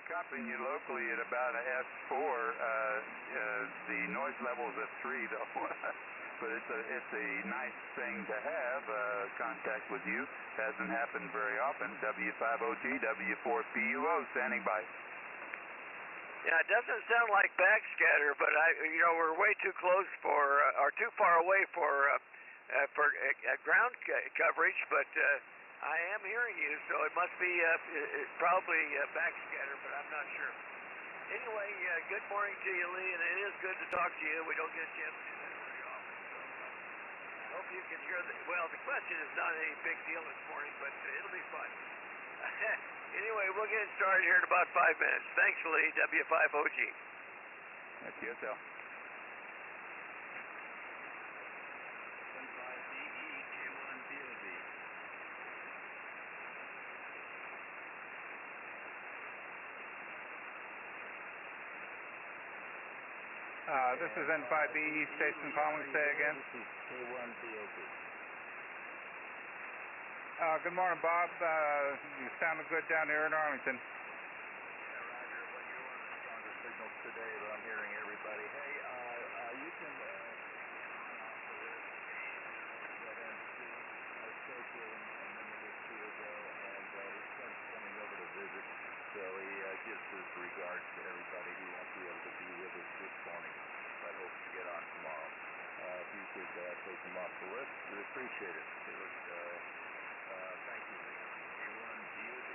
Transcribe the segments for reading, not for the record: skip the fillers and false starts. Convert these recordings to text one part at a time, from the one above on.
copying you locally at about a S4. The noise level is at 3 though. But it's a nice thing to have. Contact with you hasn't happened very often. W5OG, W4PUO, standing by. Yeah, it doesn't sound like backscatter, but we're way too close for, or too far away for ground coverage. But I am hearing you, so it must be probably backscatter, but I'm not sure. Anyway, good morning to you, Lee, and it is good to talk to you. We don't get a chance to do that very often. So hope you can hear the question is not any big deal this morning, but it'll be fun. Anyway, we'll get started here in about 5 minutes. Thanks, Lee, W5OG. That's QSL. N5DE, K4YDB. This is N5BE, station calling, say again. K4YDB. Good morning, Bob. You sounded good down here in Arlington. Yeah, Roger. Well, you're one of the stronger signals today, but I'm hearing everybody. Hey, you can on off the list that ends I spoke with him a minute or two ago, and his son's coming over to visit, so he gives his regards to everybody. He won't be able to be with us this morning, but hopes to get on tomorrow. If you could take him off the list, we'd appreciate it. Thank you. K4YDB.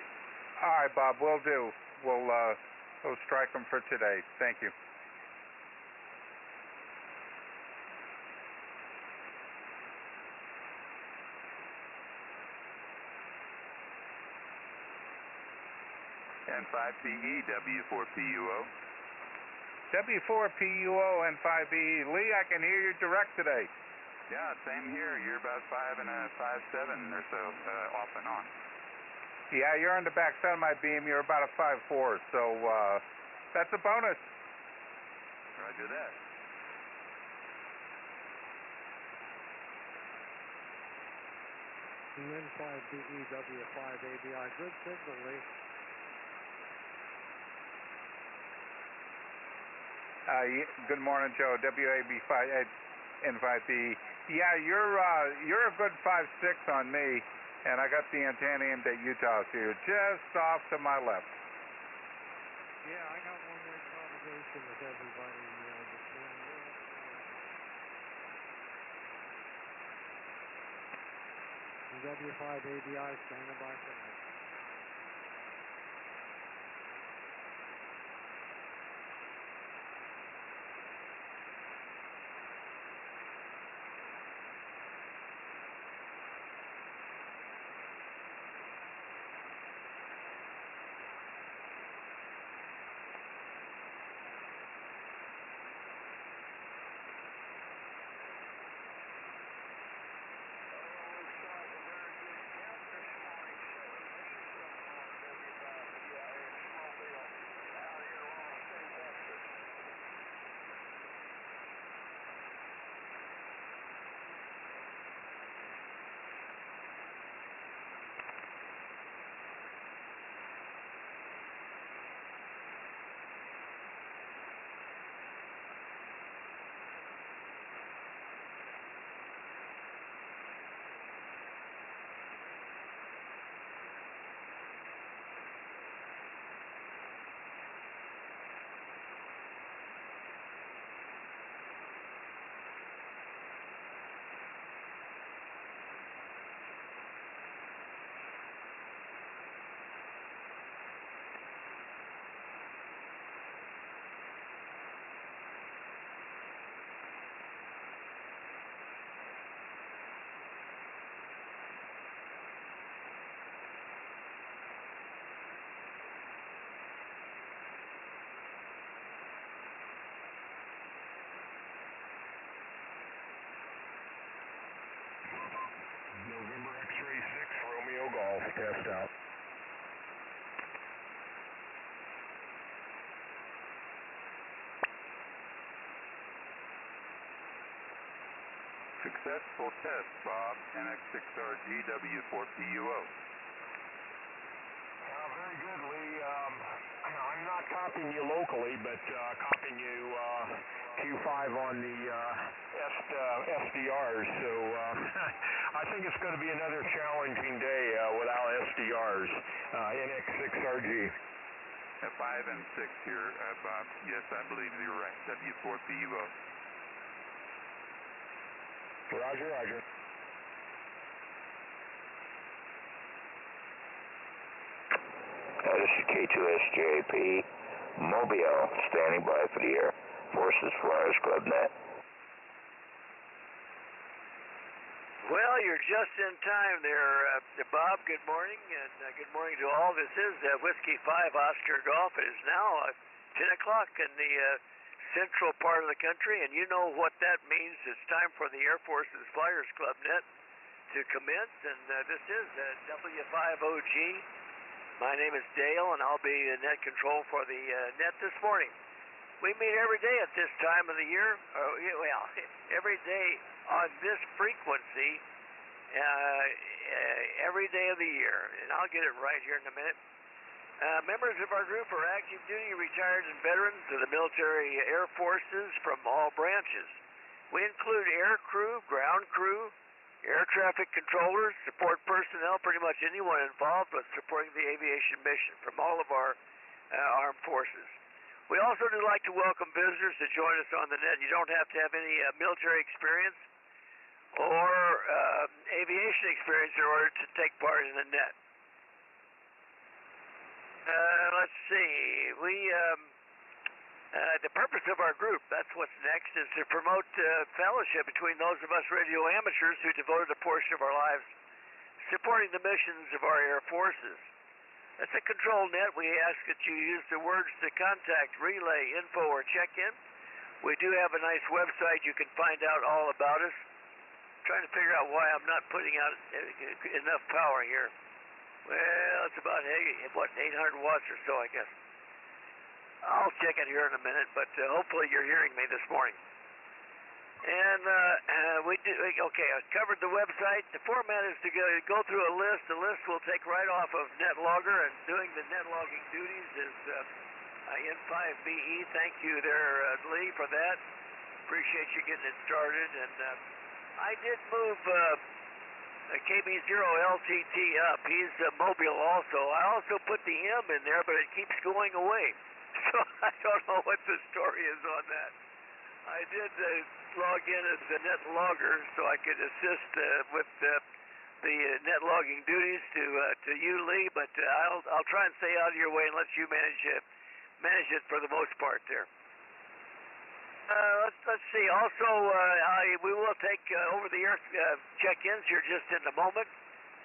All right, Bob, we'll do. We'll strike them for today. Thank you. N5PE, W4PUO. W4PUO and 5BE. Lee, I can hear you direct today. Yeah, same here. You're about 5 and a 5.7 or so, off and on. Yeah, you're on the back side of my beam. You're about a 5.4, so that's a bonus. Roger that. N5BE, W5ABI. Good signal, Lee. Good morning, Joe. WAB5 N5BE. Yeah, you're a good 5.6 on me, and I got the antenna aimed at Utah, so you're just off to my left. Yeah, I got one-way propagation with everybody this morning. W5ABI standing by for me. November X-ray 6, Romeo Golf, test out. Successful test, Bob. NX6RG, W4PUO. Very good, Lee. I'm copying you locally, but copying you Q5 on the SDRs. So I think it's going to be another challenging day without SDRs. NX6RG. 5 and 6 here, Bob. Yes, I believe you're right. W4PUO. Roger, roger. This is K4YDB, Mobile, standing by for the Air Forces Flyers Club net. Well, you're just in time there, Bob. Good morning, and good morning to all. This is Whiskey 5 Oscar Golf. It is now 10 o'clock in the central part of the country, and you know what that means. It's time for the Air Force's Flyers Club net to commence, and this is W5OG. My name is Dale, and I'll be net control for the net this morning. We meet every day at this time of the year, well, every day on this frequency, every day of the year, and I'll get it right here in a minute. Members of our group are active duty, retired, and veterans of the military air forces from all branches. We include air crew, ground crew, air traffic controllers, support personnel, pretty much anyone involved with supporting the aviation mission from all of our armed forces. We also do like to welcome visitors to join us on the net. You don't have to have any military experience or aviation experience in order to take part in the net. Let's see. The purpose of our group, that's what's next, is to promote fellowship between those of us radio amateurs who devoted a portion of our lives supporting the missions of our air forces. That's a control net. We ask that you use the words to contact, relay, info, or check-in. We do have a nice website. You can find out all about us. I'm trying to figure out why I'm not putting out enough power here. Well, it's about, 800 watts or so, I guess. I'll check it here in a minute, but hopefully you're hearing me this morning. And I covered the website. The format is to go through a list. The list will take right off of NetLogger, and doing the net logging duties is N5BE. Thank you there, Lee, for that. Appreciate you getting it started. And I did move KB0LTT up. He's mobile also. I also put the M in there, but it keeps going away. So I don't know what the story is on that. I did log in as the net logger so I could assist with the net logging duties to you, Lee, but I'll try and stay out of your way and let you manage it for the most part there. Let's see. Also, we will take over-the-air check-ins here just in a moment.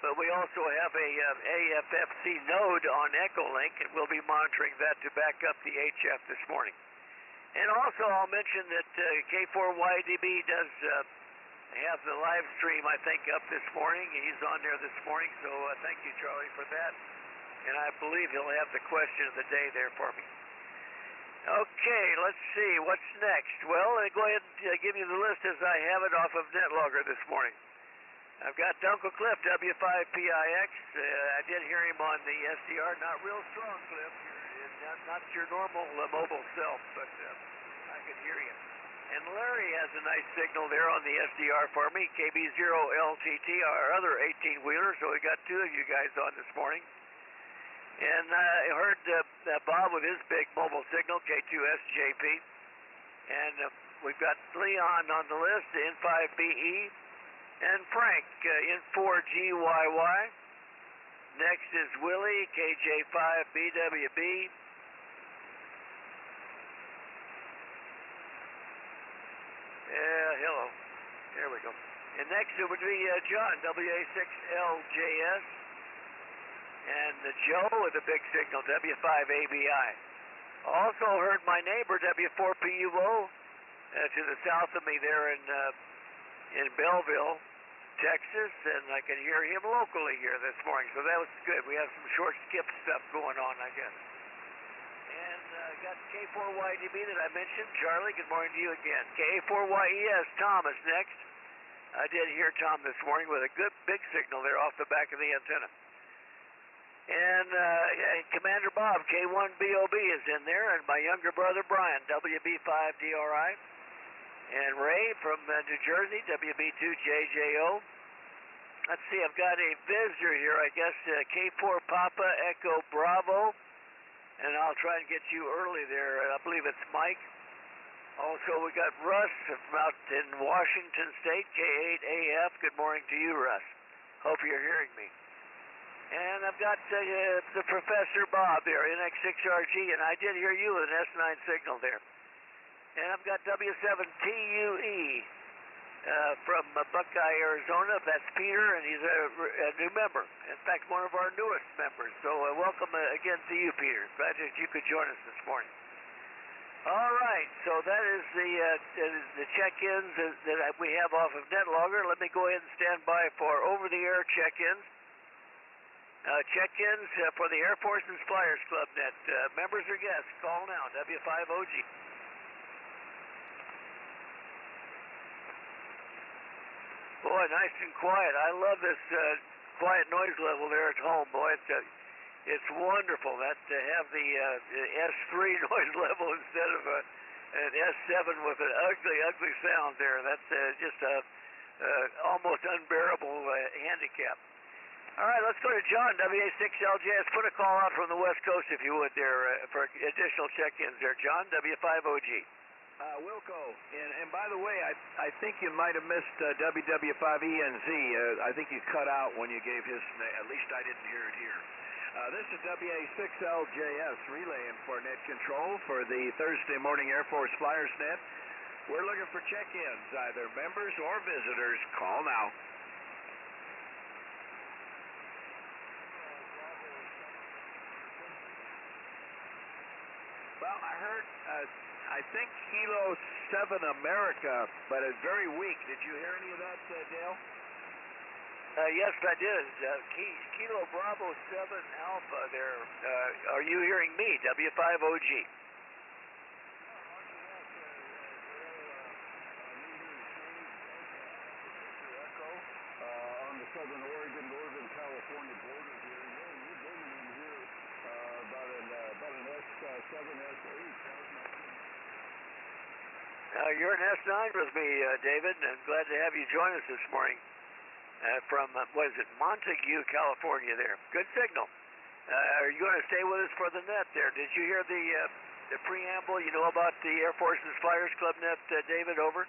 But we also have a AFFC node on Echolink, and we'll be monitoring that to back up the HF this morning. And also, I'll mention that K4YDB does have the live stream, I think, up this morning. He's on there this morning, so thank you, Charlie, for that. And I believe he'll have the question of the day there for me. Okay, let's see. What's next? Well, I'll go ahead and give you the list as I have it off of NetLogger this morning. I've got Uncle Cliff, W5PIX. I did hear him on the SDR. Not real strong, Cliff. Not your normal mobile self, but I could hear you. And Larry has a nice signal there on the SDR for me, KB0LTT, our other 18-wheeler. So we got two of you guys on this morning. And I heard Bob with his big mobile signal, K2SJP. And we've got Leon on the list, N5BE. And Frank, N4GYY. Next is Willie, KJ5BWB. Hello. There we go. And next it would be John, WA6LJS. And Joe with a big signal, W5ABI. Also heard my neighbor, W4PUO, to the south of me there in Belleville, Texas, and I can hear him locally here this morning, so that was good. We have some short skip stuff going on, I guess. And got K4YDB that I mentioned. Charlie, good morning to you again. K4YES, Tom is next. I did hear Tom this morning with a good big signal there off the back of the antenna. And Commander Bob, K4YDB is in there, and my younger brother Brian, WB5DRI. And Ray from New Jersey, WB2JJO. Let's see, I've got a visitor here, I guess, K4 Papa Echo Bravo. And I'll try and get you early there. I believe it's Mike. Also, we got Russ from out in Washington State, K8AF. Good morning to you, Russ. Hope you're hearing me. And I've got the Professor Bob there, NX6RG, and I did hear you with an S9 signal there. And I've got W7TUE from Buckeye, Arizona. That's Peter, and he's a new member. In fact, one of our newest members. So welcome again to you, Peter. Glad that you could join us this morning. All right, so that is the check-ins that we have off of NetLogger. Let me go ahead and stand by for over-the-air check-ins. Check-ins for the Air Force's Flyers Club Net. Members or guests, call now, W5OG. Boy, nice and quiet. I love this quiet noise level there at home. Boy, it's wonderful that to have the S3 noise level instead of an S7 with an ugly, ugly sound there. That's just a almost unbearable handicap. All right, let's go to John, WA6LJS. Put a call out from the West Coast, if you would, there for additional check-ins there. John, W5OG. Wilco, and by the way, I think you might have missed WW5ENZ. I think you cut out when you gave his name. At least I didn't hear it here. This is WA6LJS relaying for net control for the Thursday morning Air Force Flyers Net. We're looking for check-ins, either members or visitors. Call now. Well, I heard, I think Kilo 7 America, but it's very weak. Did you hear any of that, Dale? Yes, I did. Kilo Bravo 7 Alpha there. Are you hearing me, W5OG? On the southern Oregon, northern California border here. You're bringing in here about an S7, S8. You're an S9 with me, David, and glad to have you join us this morning from, what is it, Montague, California there. Good signal. Are you going to stay with us for the net there? Did you hear the preamble, you know, about the Air Force's Flyers Club net, David, over? I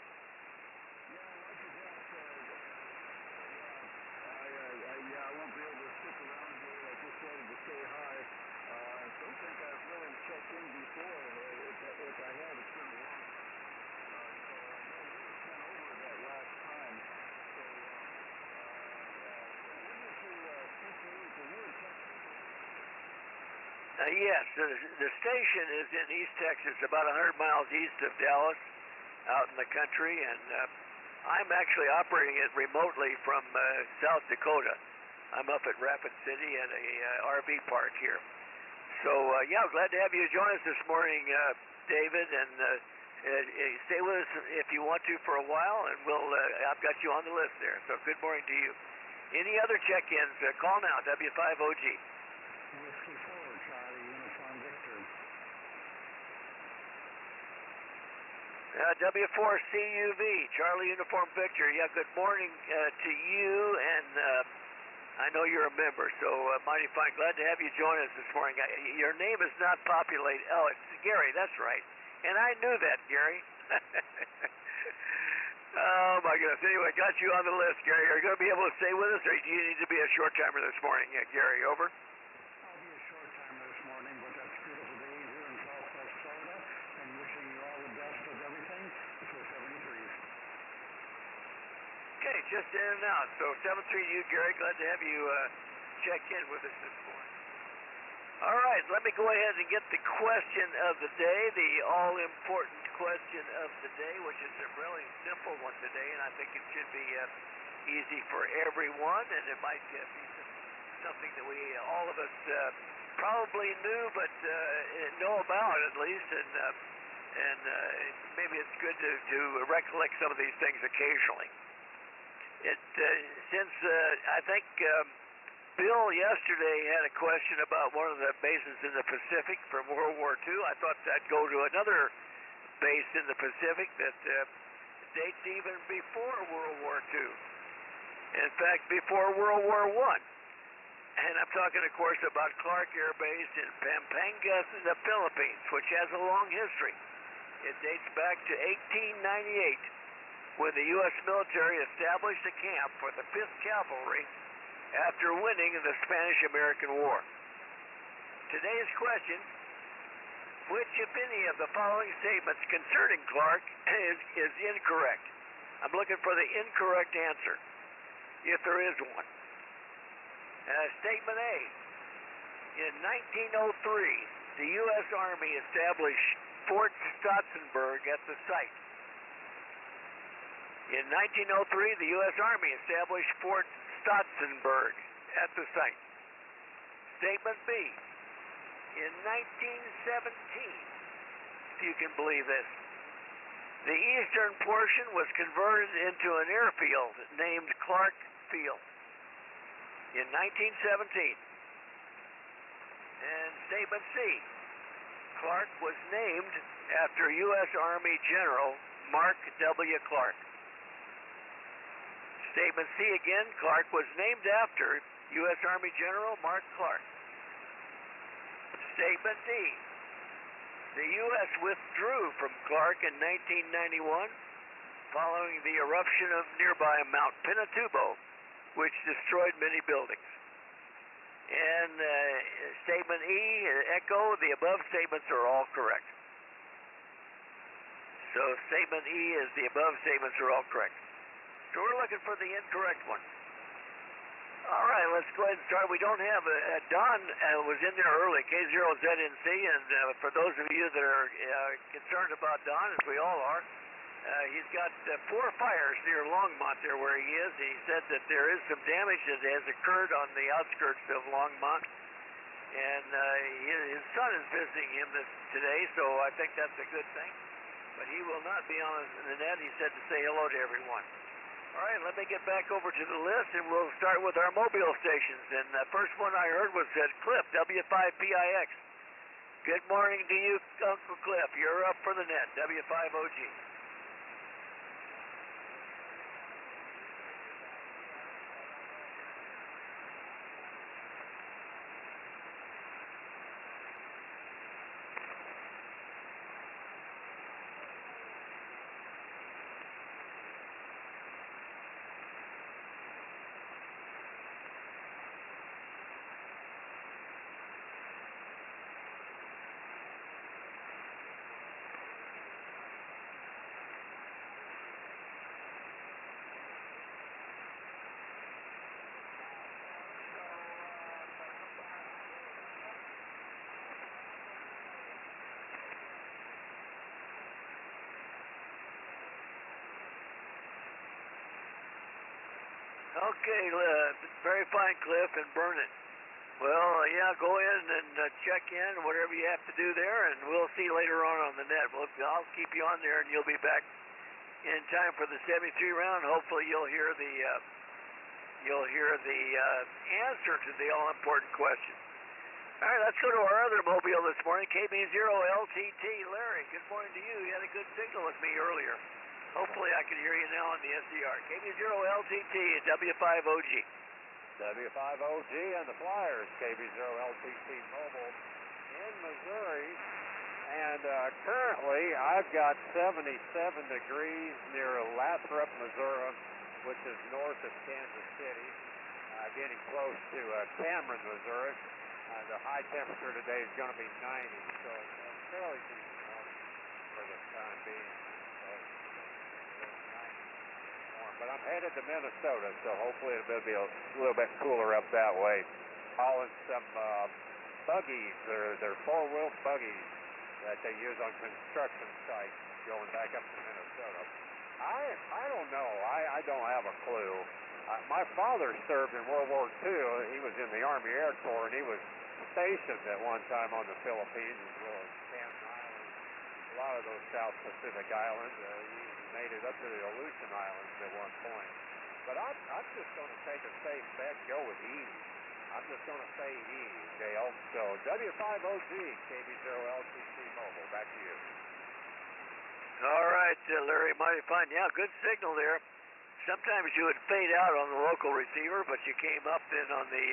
won't be able to stick around here. I just wanted to say hi. I don't think I've really checked in before. If I had, it's been a while. So I know we were sent over that last time. So, Yes, the station is in East Texas, about 100 miles east of Dallas, out in the country, and I'm actually operating it remotely from South Dakota. I'm up at Rapid City at a RV park here. So, yeah, glad to have you join us this morning, David, and stay with us if you want to for a while, and I've got you on the list there. So, good morning to you. Any other check-ins? Call now, W5OG. Whiskey 4, Charlie, Uniform Victor. W4CUV, Charlie Uniform Victor. Yeah, good morning to you, and I know you're a member, so mighty fine. Glad to have you join us this morning. Your name is not populated. Oh, it's Gary, that's right. And I knew that, Gary. Oh, my goodness. Anyway, got you on the list, Gary. Are you going to be able to stay with us, or do you need to be a short-timer this morning, Gary? Over? I'll be a short-timer this morning, but that's a beautiful day here in Southwest Florida, and wishing you all the best of everything for 73s. Okay, just in and out. So 73 you, Gary. Glad to have you check in with us this morning. All right, let me go ahead and get the question of the day, the all-important question of the day, which is a really simple one today, and I think it should be easy for everyone, and it might be something that we, all of us, probably knew, but know about at least, and maybe it's good to recollect some of these things occasionally. Since I think Bill yesterday had a question about one of the bases in the Pacific from World War II. I thought that'd go to another base in the Pacific that dates even before World War II. In fact, before World War I. And I'm talking, of course, about Clark Air Base in Pampanga, the Philippines, which has a long history. It dates back to 1898, when the U.S. military established a camp for the 5th Cavalry after winning the Spanish-American War. Today's question: which, if any, of the following statements concerning Clark is incorrect? I'm looking for the incorrect answer, if there is one. Statement A: in 1903, the U.S. Army established Fort Stotzenburg at the site. In 1903, the U.S. Army established Fort Stotzenburg at the site. Statement B: in 1917, if you can believe this, the eastern portion was converted into an airfield named Clark Field in 1917. And statement C: Clark was named after U.S. Army General Mark W. Clark. Statement C again: Clark was named after U.S. Army General Mark Clark. Statement D: the U.S. withdrew from Clark in 1991 following the eruption of nearby Mount Pinatubo, which destroyed many buildings. And statement E, echo, the above statements are all correct. So statement E is the above statements are all correct. So we're looking for the incorrect one. All right, let's go ahead and start. We don't have Don was in there early, K0ZNC, and for those of you that are concerned about Don, as we all are, he's got 4 fires near Longmont there where he is. He said that there is some damage that has occurred on the outskirts of Longmont, and his son is visiting him today, so I think that's a good thing. But he will not be on the net. He said to say hello to everyone. All right, let me get back over to the list, and we'll start with our mobile stations. And the first one I heard was Cliff, W5PIX. Good morning to you, Uncle Cliff. You're up for the net, W5OG. Okay, very fine, Cliff, and burn it. Well, yeah, go in and check in, whatever you have to do there, and we'll see later on the net. I'll keep you on there, and you'll be back in time for the 73 round. Hopefully, you'll hear the answer to the all-important question. All right, let's go to our other mobile this morning, KB0LTT. Larry, good morning to you. You had a good signal with me earlier. Hopefully I can hear you now on the SDR. KB0LTT at W5OG. W5OG and the Flyers, KB0LTT Mobile in Missouri. And currently I've got 77 degrees near Lathrop, Missouri, which is north of Kansas City, getting close to Cameron, Missouri. The high temperature today is going to be 90, so it's fairly decent morning for the time being. But I'm headed to Minnesota, so hopefully it'll be a little bit cooler up that way. Hauling some buggies, they're 4-wheel buggies that they use on construction sites going back up to Minnesota. I don't know. I don't have a clue. My father served in World War II. He was in the Army Air Corps, and he was stationed at one time on the Philippines as well as Cannon Islands, a lot of those South Pacific islands. He made it up to the Aleutian Islands at one point. But I'm just going to take a safe bet, go with E. I'm just going to say E, Dale. So W5OG, KB0LTT Mobile. Back to you. All right, Larry, mighty fine. Yeah, good signal there. Sometimes you would fade out on the local receiver, but you came up then on the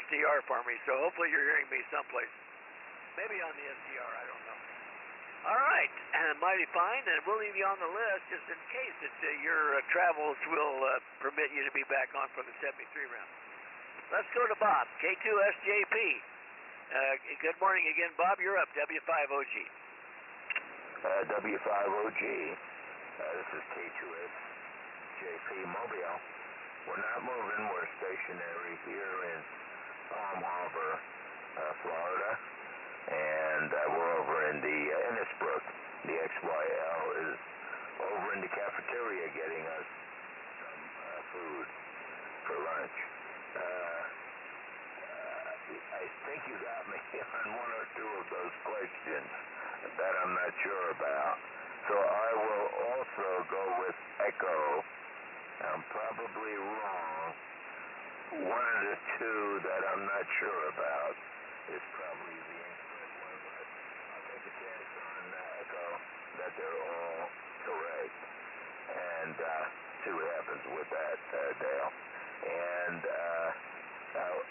SDR for me. So hopefully you're hearing me someplace. Maybe on the SDR, I don't know. All right, mighty fine, and we'll leave you on the list just in case that your travels will permit you to be back on for the 73 round. Let's go to Bob, K2SJP. Good morning again, Bob. You're up, W5OG. W5OG, this is K2SJP Mobile. We're not moving, we're stationary here in Palm Harbor, Florida, and we're over in the Innisbrook. The XYL is over in the cafeteria getting us some food for lunch. I think you got me on one or two of those questions that I'm not sure about. So I will also go with Echo. I'm probably wrong. One of the two that I'm not sure about is probably the incorrect one, but I'll take a chance on Echo that they're all correct. And see what happens with that, Dale. And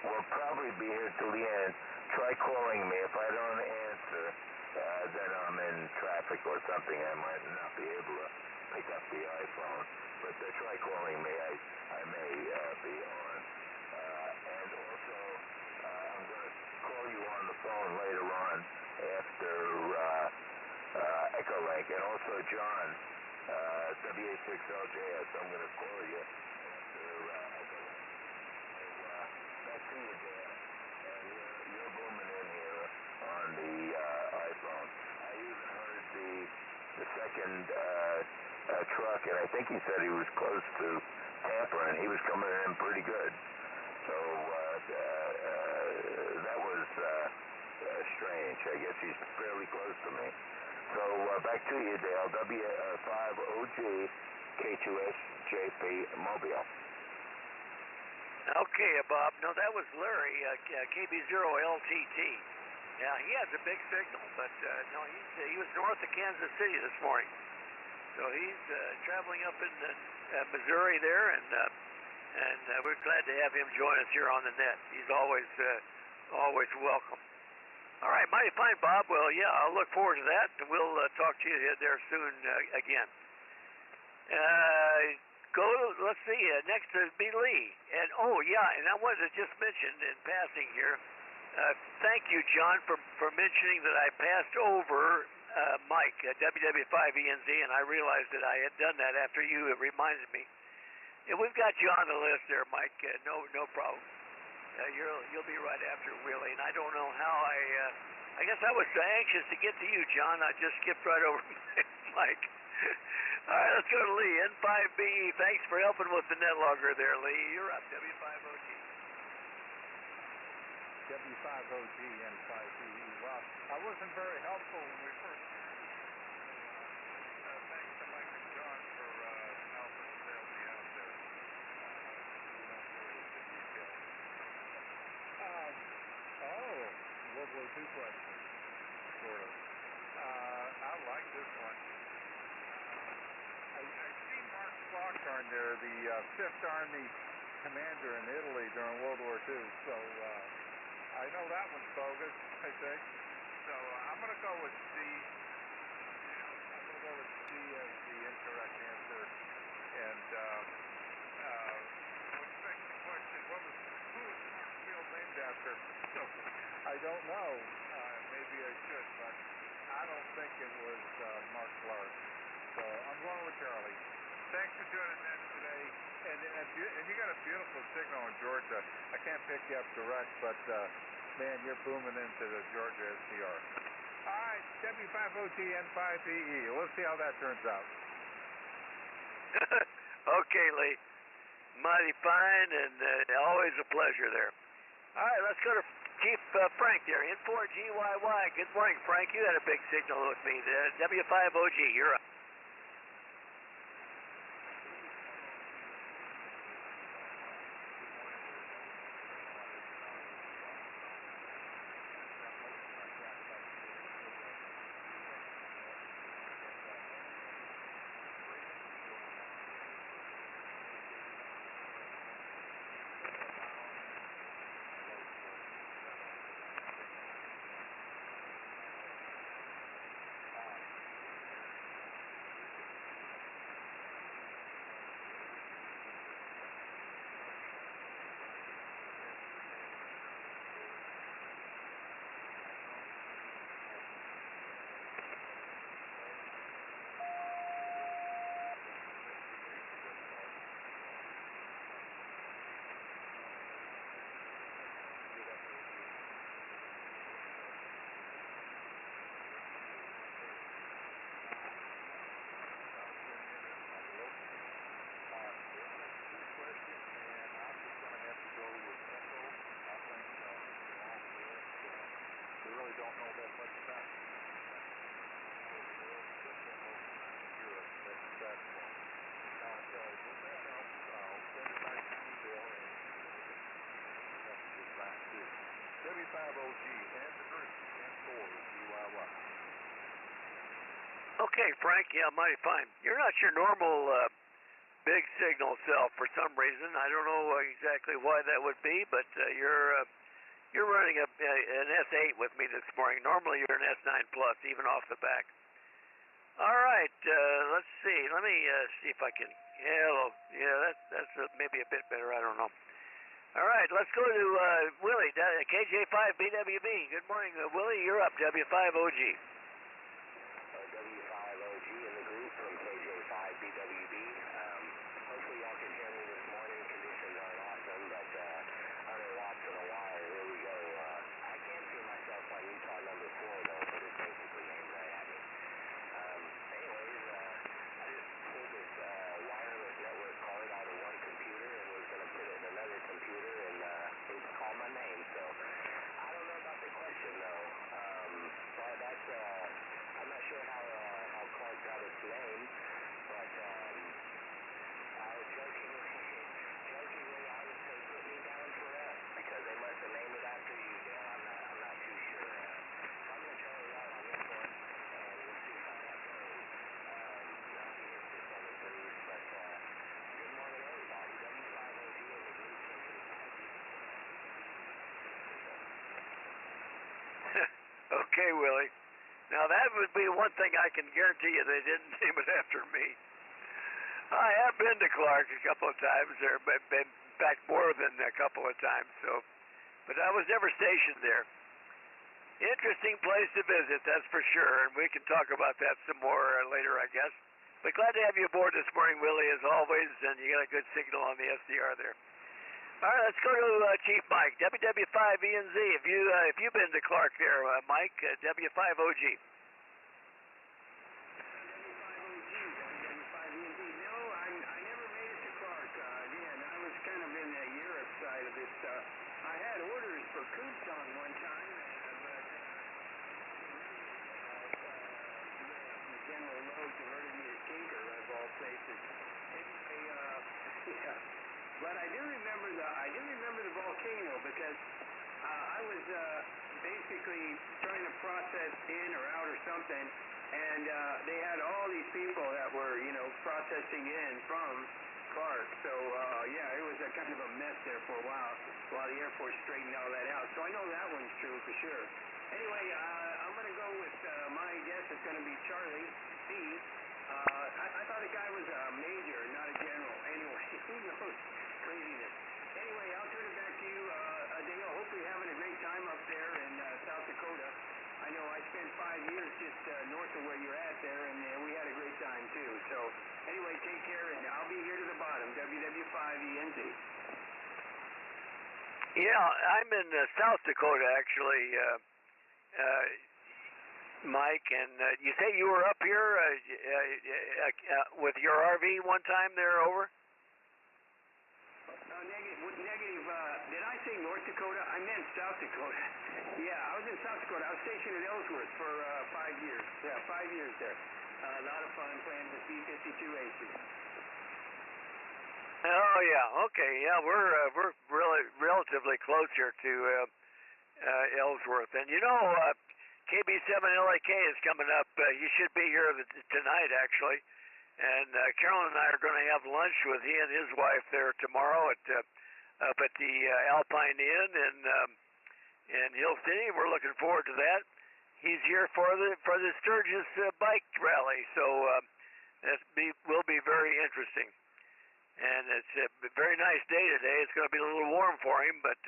we'll probably be here till the end. Try calling me. If I don't answer, then I'm in traffic or something. I might not be able to pick up the iPhone. But try calling me. I may be on. And also, I'm going to call you on the phone later on after Echo Link. And also, John, WA6LJS, I'm going to call you after Echo Link. So, back to you, Dan. You're booming in here on the iPhone. I even heard the second truck, and I think he said he was close to Tampa, and he was coming in pretty good. So that was strange. I guess he's fairly close to me. So back to you, Dale. W5OG, K2SJP Mobile. Okay, Bob. No, that was Larry, KB0LTT. Yeah, he has a big signal, but no, he was north of Kansas City this morning. So he's traveling up in Missouri there, and we're glad to have him join us here on the net. He's always welcome. All right, mighty fine, Bob. Well, yeah, I'll look forward to that. We'll talk to you there soon again. Let's see, next to be Lee. And, oh, yeah, and I wanted to just mention in passing here, thank you, John, for mentioning that I passed over Mike at WW5ENZ, and I realized that I had done that after you reminded me. And we've got you on the list there, Mike. No problem. You'll be right after Willie, and I don't know how I guess I was so anxious to get to you, John. I just skipped right over Mike. All right, let's go to Lee, N5BE. Thanks for helping with the net logger there, Lee. You're up, W5OG. W5OG N5BE. Well, I wasn't very helpful when we first. Thanks to Mike and John for helping sail me out there. We won't go into detail. World War II question, sort of. I like this one. I see Mark Clark there, the 5th Army commander in Italy during World War II, so I know that one's bogus, I think. So I'm going to go with C. I'm going to go with C as the incorrect answer. And with respect to the question, who was Clark Field named after? So I don't know. Maybe I should, but I don't think it was Mark Clark. So I'm going with Charlie. Thanks for tuning in today. And you got a beautiful signal in Georgia. I can't pick you up direct, but man, you're booming into the Georgia SDR. All right, W5OG N5BE. We'll see how that turns out. Okay, Lee. Mighty fine, and always a pleasure there. All right, let's go to Chief Frank there, N4GYY. Good morning, Frank. You had a big signal with me. W5OG, you're up. K4YDB and the group, K4YDB. Okay, Frank, yeah, mighty fine. You're not your normal big signal cell for some reason. I don't know exactly why that would be, but you're running an S8 with me this morning. Normally you're an S9 Plus, even off the back. All right, let's see. Let me see if I can. Hello. Yeah, that's maybe a bit better. I don't know. All right, let's go to Willie, KJ5BWB. Good morning, Willie. You're up, W5OG. W5OG in the group from KJ5BWB. Hopefully y'all can hear me this morning. Conditions aren't awesome, but under watts in a while. Here we go. I can't see myself on Utah number 4 though, but it's basically aimed right at me. Anyways, I just pulled this wireless network card out of one computer and was going to put it in another computer and it called my name. So I don't know about the question though. That's I'm not sure how Clark got its name, but I was jokingly I would say put me down for S because they must have named it after you, Dale. I'm not too sure. So I'm gonna try it out on this one, and we'll see how that goes. I'll be here for 7 but good morning, everybody. W5OG in the group Okay, Willie. Now that would be one thing I can guarantee you they didn't name it after me. I have been to Clark a couple of times, or in fact more than a couple of times. So, but I was never stationed there. Interesting place to visit, that's for sure, and we can talk about that some more later, I guess. But glad to have you aboard this morning, Willie, as always, and you got a good signal on the SDR there. All right, let's go to Chief Mike, WW5ENZ. Have you been to Clark there, Mike? W5OG. W5ENZ. No, I never made it to Clark. Again, I was kind of in the Europe side of this. I had orders for coops on one time, but General Lowe diverted me to Tinker, of all places. Anyway, yeah. But I do remember the volcano because I was basically trying to process in or out or something, and they had all these people that were, processing in from Clark. So yeah, it was a kind of a mess there for a while the Air Force straightened all that out. So I know that one's true for sure. Anyway, I'm going to go with my guess is going to be Charlie C. I thought the guy was a major, not a general. Anyway, who knows? Craziness. Anyway, I'll turn it back to you, Dale. Hopefully you're having a great time up there in South Dakota. I know I spent 5 years just north of where you're at there, and we had a great time too. So anyway, take care, and I'll be here to the bottom, WW5ENZ. Yeah, I'm in South Dakota, actually, Mike, and you say you were up here with your RV one time there over? Negative. Did I say North Dakota? I meant South Dakota. Yeah, I was in South Dakota. I was stationed at Ellsworth for 5 years. Yeah, 5 years there. A lot of fun playing with B-52A's. Oh yeah, okay, yeah, we're really relatively close here to Ellsworth, and KB7LAK is coming up. You should be here tonight, actually. And Carolyn and I are going to have lunch with he and his wife there tomorrow up at the Alpine Inn in Hill City. We're looking forward to that. He's here for the Sturgis bike rally, so will be very interesting. And it's a very nice day today. It's going to be a little warm for him, but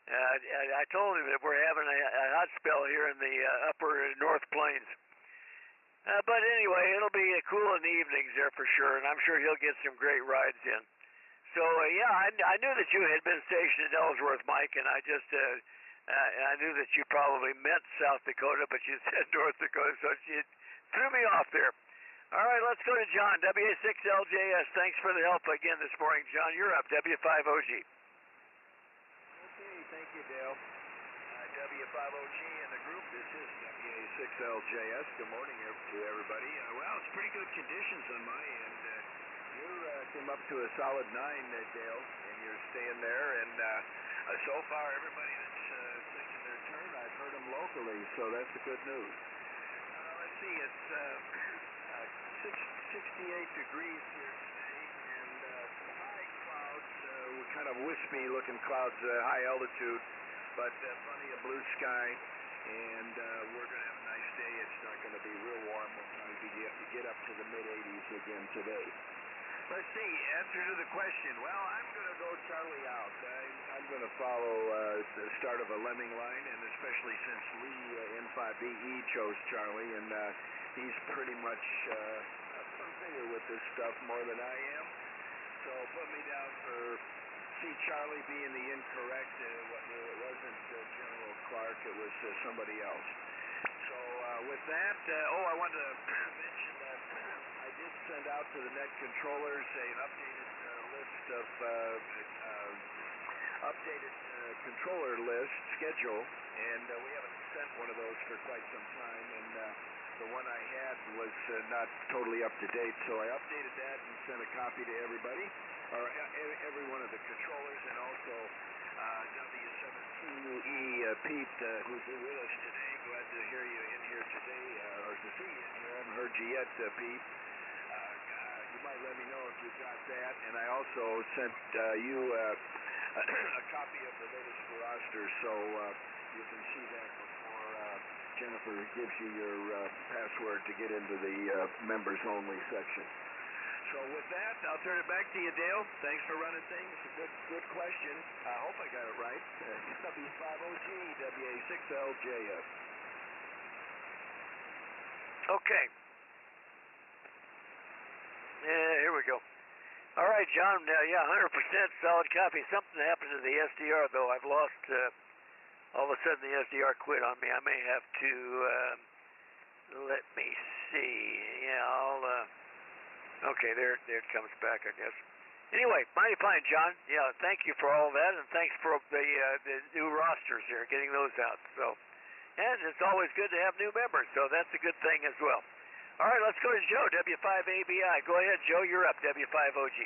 I told him that we're having a hot spell here in the upper North Plains. But anyway, it'll be cool in the evenings there for sure, and I'm sure he'll get some great rides in. So, yeah, I knew that you had been stationed at Ellsworth, Mike, and I knew that you probably meant South Dakota, but you said North Dakota, so it threw me off there. All right, let's go to John, WA6LJS. Thanks for the help again this morning, John. You're up, W5OG. Okay, thank you, Dale. W5OG in the group. This is WA6LJS. Good morning to everybody. Well, it's pretty good conditions on my end. You came up to a solid 9, Dale, and you're staying there. And so far, everybody that's stationed locally, so that's the good news. Let's see, it's 68 degrees here today, and some high clouds, kind of wispy-looking clouds, high altitude, but plenty of blue sky, and we're going to have a nice day. It's not going to be real warm. We'll probably get up to the mid-80s again today. Let's see, answer to the question. Well, I'm going to go Charlie out. I'm going to follow the start of a lemming line, and especially since Lee N5BE chose Charlie, and he's pretty much familiar with this stuff more than I am. So put me down for C. Charlie being the incorrect. It wasn't General Clark, it was somebody else. So with that, I wanted to mention that I did send out to the net controllers an updated list of updated controller list schedule, and we haven't sent one of those for quite some time, and the one I had was not totally up to date, so I updated that and sent a copy to everybody, or every one of the controllers, and also W17E Pete, who's with us today. Glad to hear you in here today, or to see you in here. I haven't heard you yet, Pete. You might let me know if you got that, and I also sent you a copy of the latest roster, so you can see that before Jennifer gives you your password to get into the members only section. So with that, I'll turn it back to you, Dale. Thanks for running things. Good question. I hope I got it right. W50G, WA6LJF. Okay. Here we go. All right, John. 100% solid copy. Something happened to the SDR, though. I've lost. All of a sudden, the SDR quit on me. I may have to. Let me see. Yeah, I'll. Okay, there it comes back, I guess. Anyway, mighty fine, John. Yeah, thank you for all that, and thanks for the new rosters here, getting those out. So, and it's always good to have new members, so that's a good thing as well. All right, let's go to Joe, W5ABI. Go ahead, Joe, you're up, W5OG.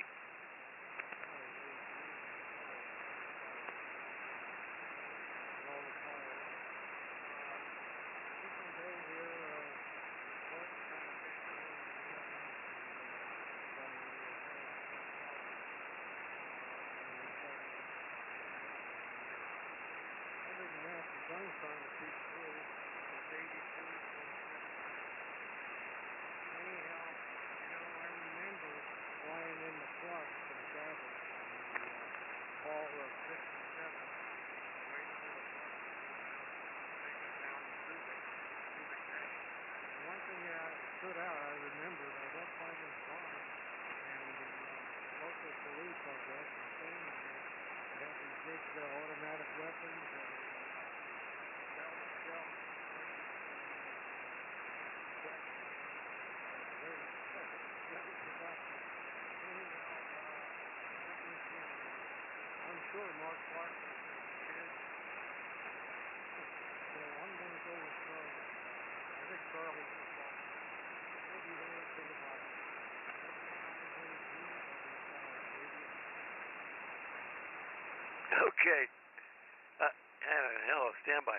Sure, Mark Clark is scared. So I'm going to go with Charlie. I think Charlie's the fault. Maybe they don't think about it. Okay. Hello, stand by.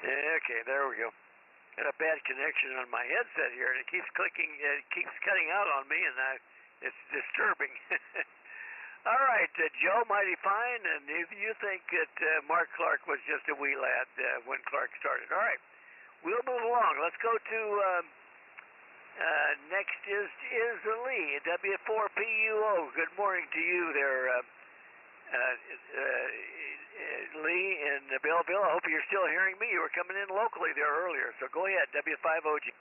Okay, there we go. Got a bad connection on my headset here, and it keeps clicking, it keeps cutting out on me, and it's disturbing. All right, Joe, mighty fine, and you think that Mark Clark was just a wee lad when Clark started. All right, we'll move along. Let's go to, next is Lee, W4PUO. Good morning to you there, Lee in Belleville. I hope you're still hearing me. You were coming in locally there earlier, so go ahead, W5OG.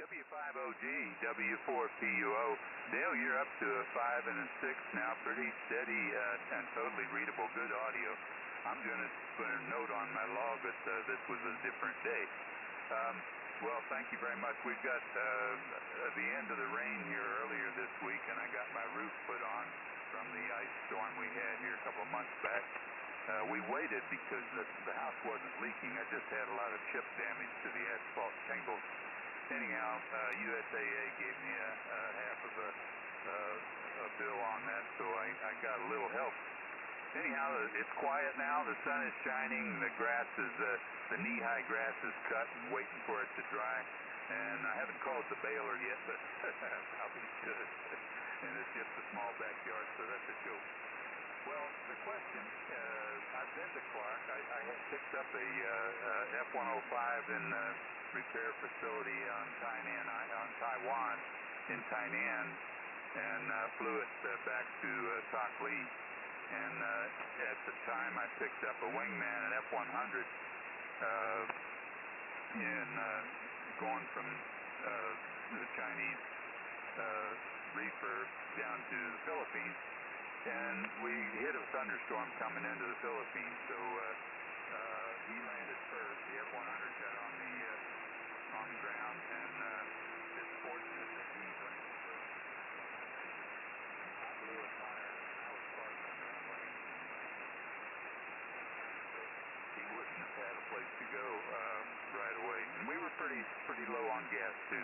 W5OG, W4PUO. Dale, you're up to a 5 and a 6 now, pretty steady and totally readable, good audio. I'm going to put a note on my log that this was a different day. Well, thank you very much. We've got the end of the rain here earlier this week, and I got my roof put on from the ice storm we had here a couple of months back. We waited because the house wasn't leaking. I just had a lot of chip damage to the asphalt shingles. Anyhow, USAA gave me a half of a bill on that, so I got a little help. anyhow, it's quiet now. The sun is shining. The grass is, the knee-high grass is cut and waiting for it to dry. And I haven't called the baler yet, but probably should. And it's just a small backyard, so that's a joke. Well, the question, I've been to Clark. I had picked up a F-105 in the repair facility on Taiwan, in Tainan, and flew it back to Tak Lee. And at the time, I picked up a wingman, an F-100, in going from the Chinese reefer down to the Philippines. And we hit a thunderstorm coming into the Philippines, so he landed first. The F-100 got on the ground, and it's fortunate that he landed first. I blew a tire. I was parked on the runway. So he wouldn't have had a place to go right away. And we were pretty low on gas too.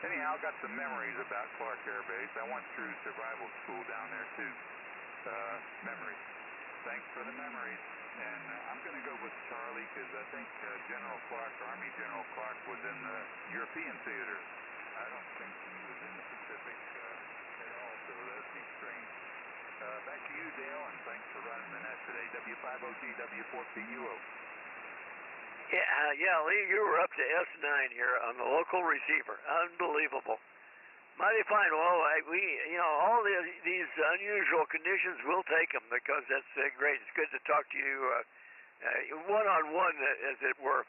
Anyhow, I got some memories about Clark Air Base. I went through survival school down there too. Memories. Thanks for the memories. And I'm going to go with Charlie because I think General Clark, Army General Clark, was in the European theater. I don't think he was in the Pacific at all, so that'd be strange. Back to you, Dale, and thanks for running the net today. W5OG, W4PUO. Yeah, Lee, you were up to S9 here on the local receiver. Unbelievable. Mighty fine. Well, all these unusual conditions, we'll take them because that's great. It's good to talk to you one-on-one, as it were.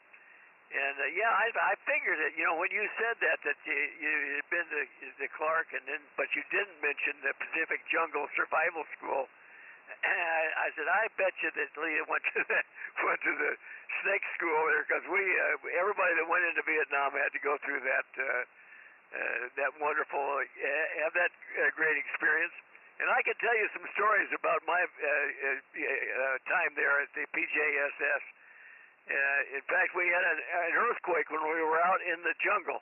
And I figured that when you said that you had been to Clark, but you didn't mention the Pacific Jungle Survival School. I said, I bet you that Lee went to the snake school there because everybody that went into Vietnam had to go through that wonderful, have that great experience. And I can tell you some stories about my time there at the PJSS. In fact, we had an earthquake when we were out in the jungle.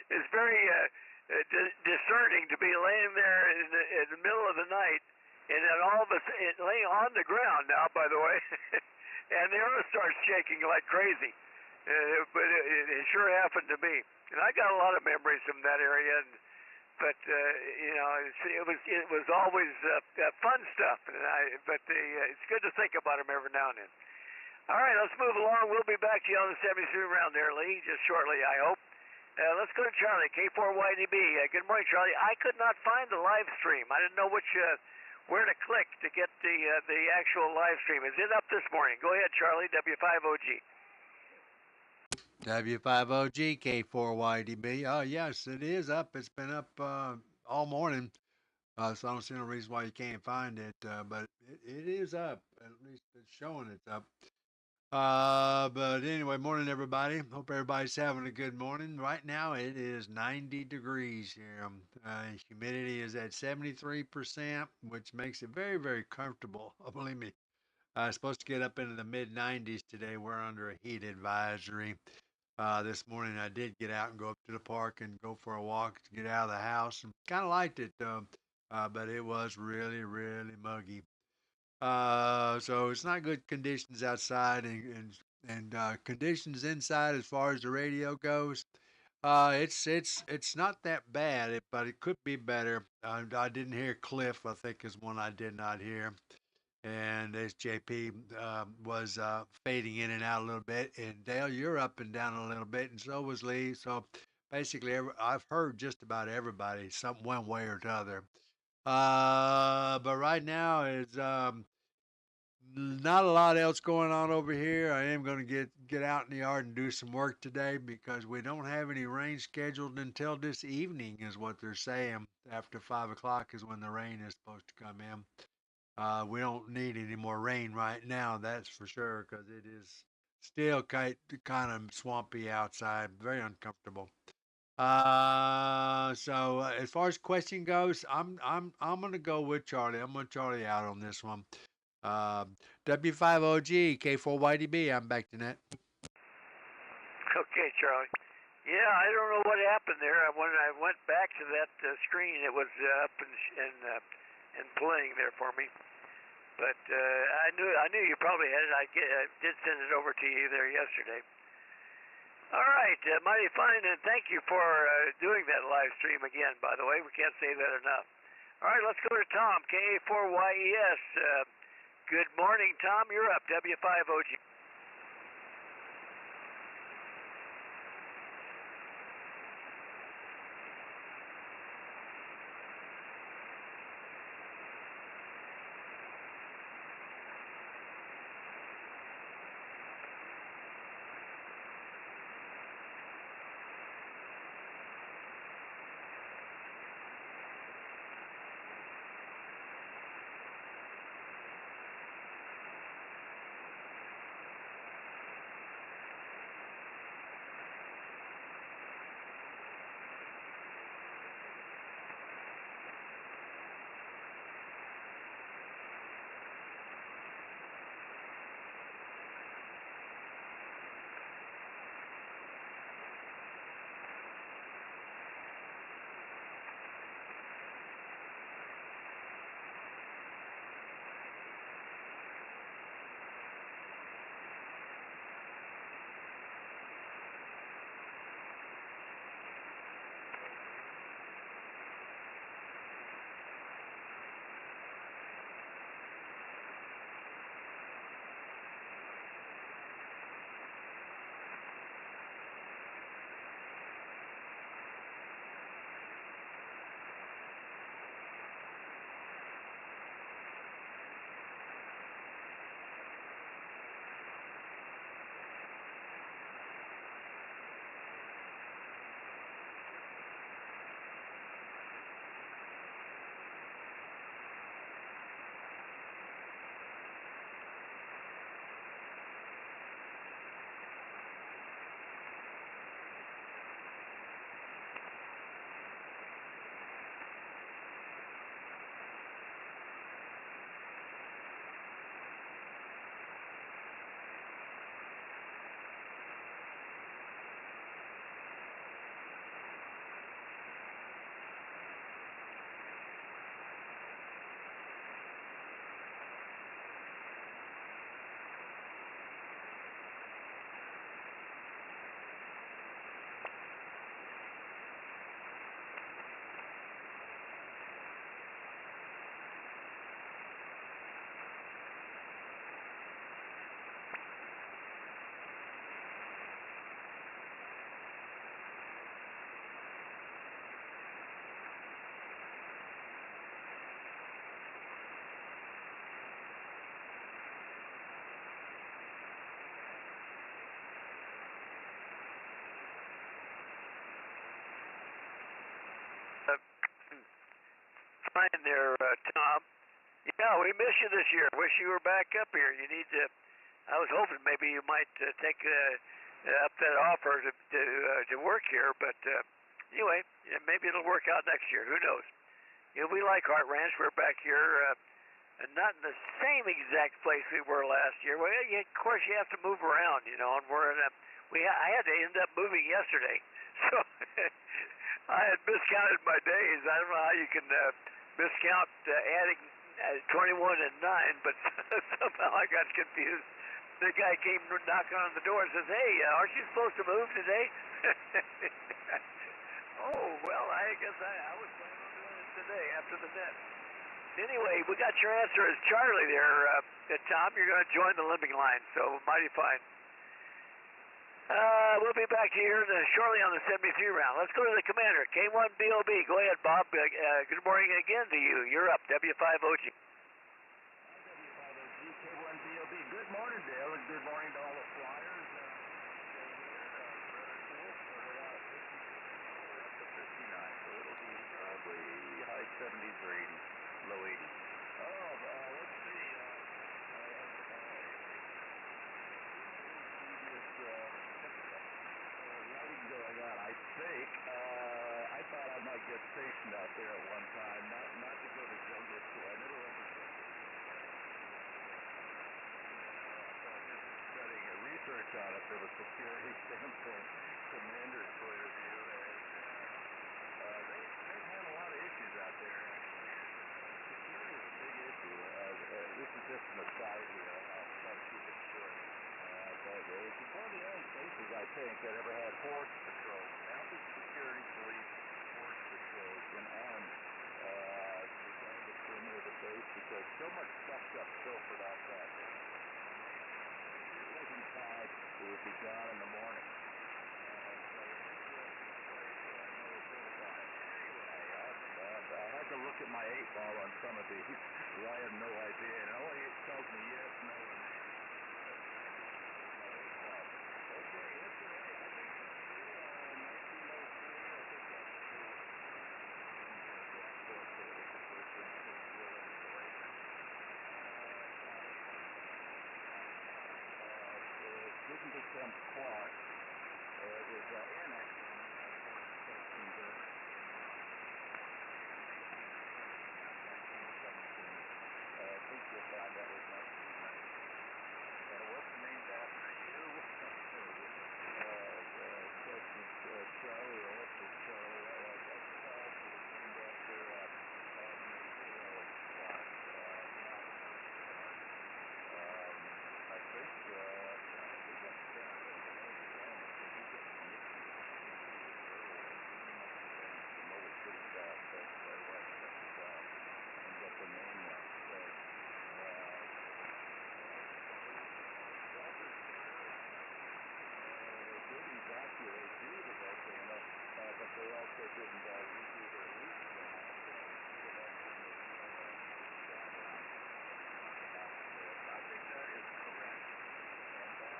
It's very discerning to be laying there in the middle of the night, and then all of us laying on the ground now, by the way, and the earth starts shaking like crazy. But it sure happened to me, and I got a lot of memories from that area. But it was always fun stuff. It's good to think about them every now and then. All right, let's move along. We'll be back to you on the 73 round there, Lee, just shortly, I hope. Let's go to Charlie, K4YDB. Good morning, Charlie. I could not find the live stream. I didn't know where to click to get the actual live stream. Is it up this morning? Go ahead, Charlie, W5OG. W5OG, K4YDB. Oh, yes, it is up. It's been up all morning. So I don't see no reason why you can't find it. But it is up. At least it's showing it's up. But anyway, morning, everybody. Hope everybody's having a good morning. Right now, it is 90 degrees here. Humidity is at 73%, which makes it very, very comfortable. Believe me. It's supposed to get up into the mid-90s today. We're under a heat advisory. This morning I did get out and go up to the park and go for a walk to get out of the house, and kind of liked it, but it was really, really muggy. So it's not good conditions outside, and conditions inside as far as the radio goes. It's not that bad, but it could be better. I didn't hear Cliff. I think is one I did not hear. And as JP was fading in and out a little bit, and Dale, you're up and down a little bit, and so was Lee. So basically, I've heard just about everybody, some one way or the other. But right now, it's not a lot else going on over here. I am going to get out in the yard and do some work today because we don't have any rain scheduled until this evening, is what they're saying. After 5 o'clock is when the rain is supposed to come in. We don't need any more rain right now, that's for sure, because it is still kind of swampy outside, very uncomfortable. So as far as question goes, I'm gonna go with Charlie. I'm gonna Charlie out on this one. W5OG, K4YDB. I'm back to net. Okay, Charlie. Yeah, I don't know what happened there. When I went back to that screen, it was up and and playing there for me. But I knew you probably had it. I did send it over to you there yesterday. All right, mighty fine, and thank you for doing that live stream again, by the way. We can't say that enough. All right, let's go to Tom, K4YES. Good morning, Tom. You're up, W5OG. Fine there, Tom. Yeah, we miss you this year. Wish you were back up here. You need to. I was hoping maybe you might take up that offer to work here, but anyway, maybe it'll work out next year. Who knows? You know, we like Hart Ranch. We're back here, not in the same exact place we were last year. Well, of course, you have to move around, you know, and we're in a. I had to end up moving yesterday, so I had miscounted my days. I don't know how you can miscount adding 21 and 9, but somehow I got confused. The guy came knocking on the door and says, "Hey, aren't you supposed to move today?" Oh, well, I guess I was planning on doing it today after the net. Anyway, we got your answer as Charlie there, Tom. You're going to join the limping line, so mighty fine. We'll be back here shortly on the 73 round. Let's go to the commander, K1BOB. Go ahead, Bob. Good morning again to you. You're up, W5OG. W5OG, K1BOB. Good morning, Dale, and good morning to all the flyers. We're up to 59, so it'll be probably high 70s or 80s, low 80s. Let's see. Going on. I think I thought I might get stationed out there at one time, not to go to jungle school. I never went to jungle school. So I'm just studying research on it from a security standpoint, commander's point of view, and they've had a lot of issues out there. Security just an aside here. I'll try to keep it short. But it's one of the only places, I think, that ever had horse patrols. Mounted security police, horse patrols, and armed to guard the perimeter of the base because so much stuffed up Pilford out back there. If it wasn't tied, it would be gone in the morning. I had to look at my 8-ball on some of these. I have no idea. And only it tells me yes, no, and maybe. Okay, what's the rate? I think that's 1903. I think that's didn't become Clark. It was annexed in I think you'll find that was 1990. And it wasn't named after you. Charlie, or what's it, Charlie? That's Clark. It was named after Clark. I think we got Motor City back. That's why I checked it out and got the name right. So, they did evacuate due to the volcano, but they also didn't redo their lease ground. I think that is correct. And by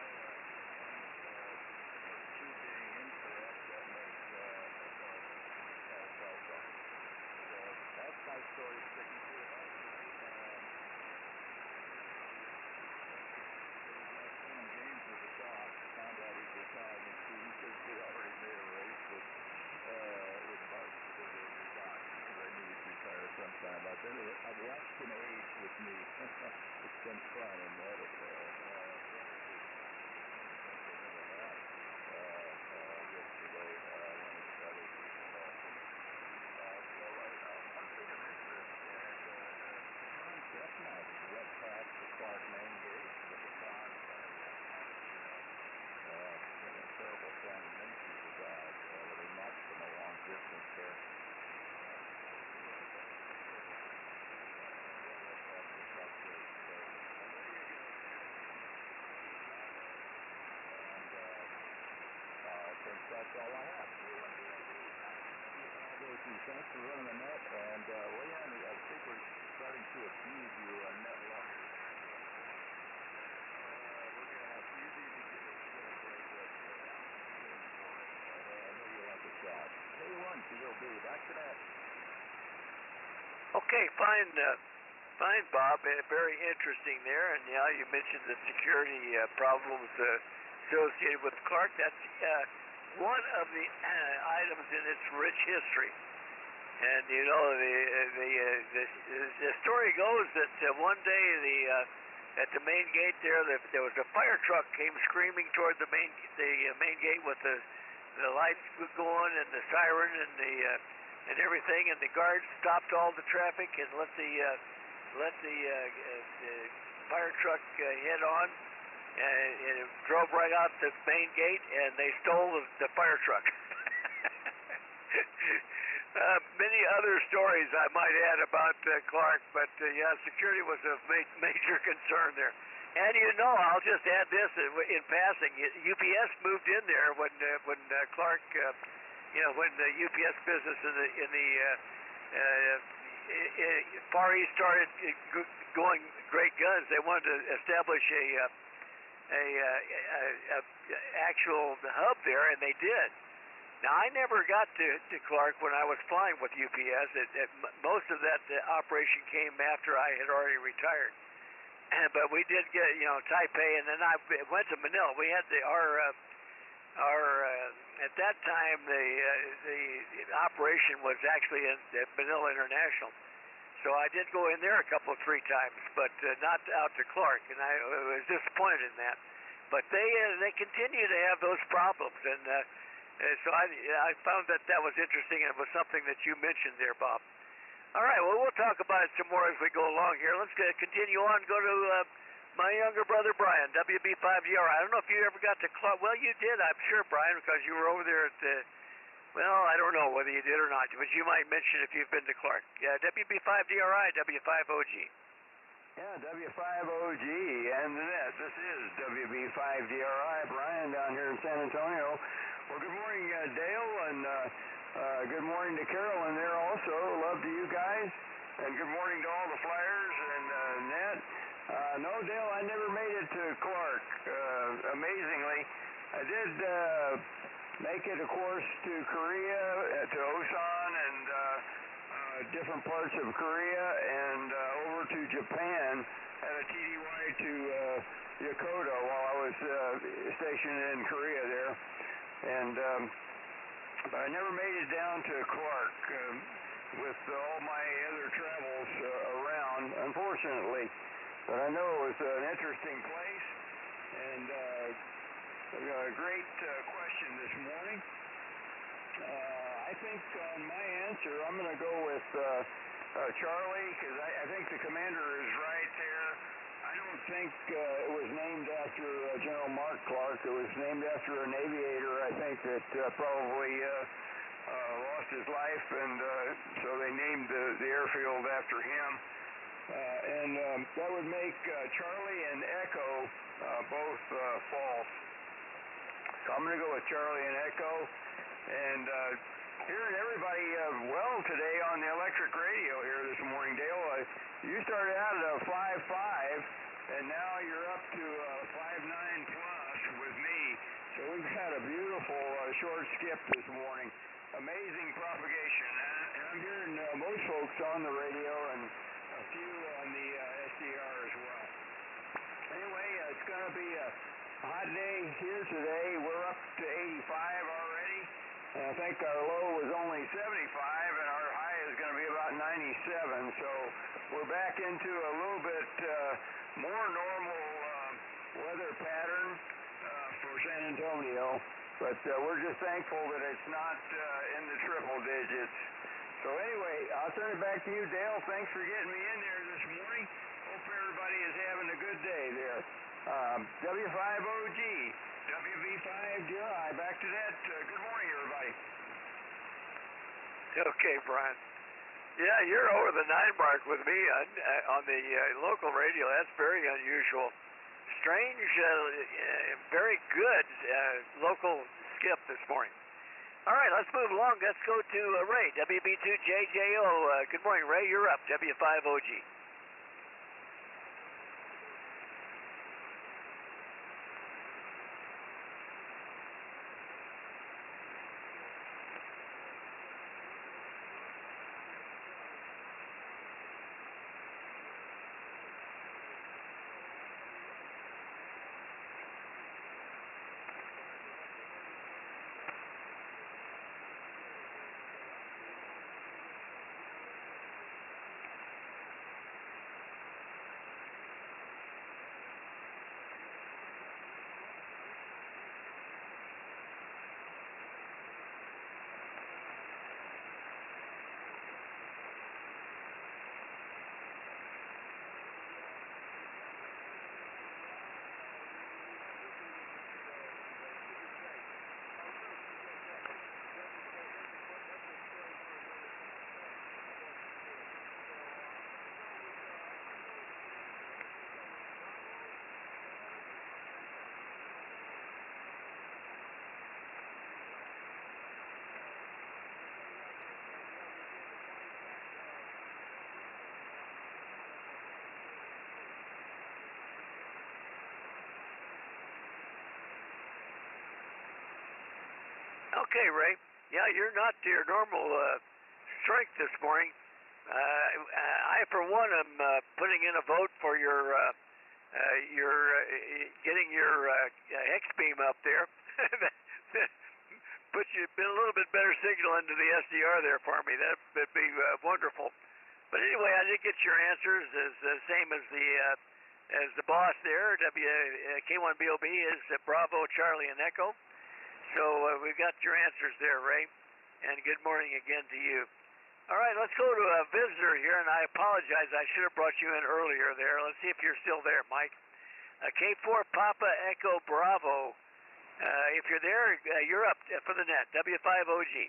two being incorrect, that makes so that's my story sticking to it. Playing games with the boss, found out he's retired, and he says he already made a race with Mark because they were retired. Because I knew he'd retire sometime. I've watched him age with me. It's been fun, and that yesterday when he started. One thing of interest, and Tom Deathmatch went past the Clark main gate with the Tom terrible friend Mincy who died, but he marched from a long distance there. That's all I have. Thanks for running the net, and Leon, I think we're starting to abuse you on net longer. We're going to have easy to get a show break with. I know you like a shot. K4YDB, back to that. Okay, fine, Bob. Very interesting there. And yeah, you mentioned the security problems associated with Clark. That's one of the items in its rich history. And you know, the story goes that one day at the main gate there was a fire truck came screaming toward the main gate with the lights going and the siren and everything, and the guards stopped all the traffic and let the fire truck head on. And it drove right out the main gate, and they stole the fire truck. Many other stories I might add about Clark, but yeah, security was a major concern there. And you know, I'll just add this in passing: UPS moved in there when Clark, when the UPS business in the Far East started going great guns. They wanted to establish a actual hub there, and they did. Now, I never got to Clark when I was flying with UPS. Most of that operation came after I had already retired. But we did get, Taipei, and then I went to Manila. We had at that time the operation was actually at Manila International. So I did go in there a couple, 3 times, but not out to Clark, and I was disappointed in that. But they continue to have those problems, and so I found that was interesting, and it was something that you mentioned there, Bob. All right, well, we'll talk about it some more as we go along here. Let's continue on. Go to my younger brother, Brian, WB5DR. I don't know if you ever got to Clark. Well, you did, I'm sure, Brian, because you were over there at the, well, I don't know whether you did or not, but you might mention if you've been to Clark. Yeah, WB5DRI, W5OG. Yeah, W5OG and the net. This is WB5DRI, Brian, down here in San Antonio. Well, good morning, Dale, and good morning to Carolyn there also. Love to you guys. And good morning to all the flyers and net. No, Dale, I never made it to Clark. Amazingly, I did make it, of course, to Korea, to Osan, and different parts of Korea, and over to Japan at a TDY to Yokota while I was stationed in Korea there. And but I never made it down to Clark with all my other travels around, unfortunately. But I know it was an interesting place, and a great question this morning. I think on my answer, I'm going to go with Charlie, because I think the commander is right there. I don't think it was named after General Mark Clark. It was named after an aviator, I think, that probably lost his life, and so they named the airfield after him. And that would make Charlie and Echo both false. So I'm going to go with Charlie and Echo. And hearing everybody well today on the electric radio here this morning, Dale, you started out at a 5.5, and now you're up to 5.9 plus with me. So we've had a beautiful short skip this morning. Amazing propagation. And I'm hearing most folks on the radio and a few on the SDR as well. Anyway, it's going to be a hot day here today. We're up to 85 already. And I think our low was only 75, and our high is going to be about 97. So we're back into a little bit more normal weather pattern for San Antonio. But we're just thankful that it's not in the triple digits. So anyway, I'll turn it back to you, Dale. Thanks for getting me in there this morning. Hope everybody is having a good day there. W5OG, WB5DRI, back to that. Good morning, everybody. Okay, Brian. Yeah, you're over the 9 mark with me on the local radio. That's very unusual. Strange, very good local skip this morning. All right, let's move along. Let's go to Ray, WB2JJO. Good morning, Ray. You're up, W5OG. Okay, Ray. Yeah, you're not to your normal strength this morning. I, for one, am putting in a vote for your getting your hex beam up there. Put you a little bit better signal into the SDR there for me. That'd be wonderful. But anyway, I did get your answers as the same as the boss there. K4YDB is Bravo, Charlie, and Echo. So we've got your answers there, Ray, and good morning again to you. All right, let's go to a visitor here, and I apologize. I should have brought you in earlier there. Let's see if you're still there, Mike. K4 Papa Echo Bravo. If you're there, you're up for the net. W5OG.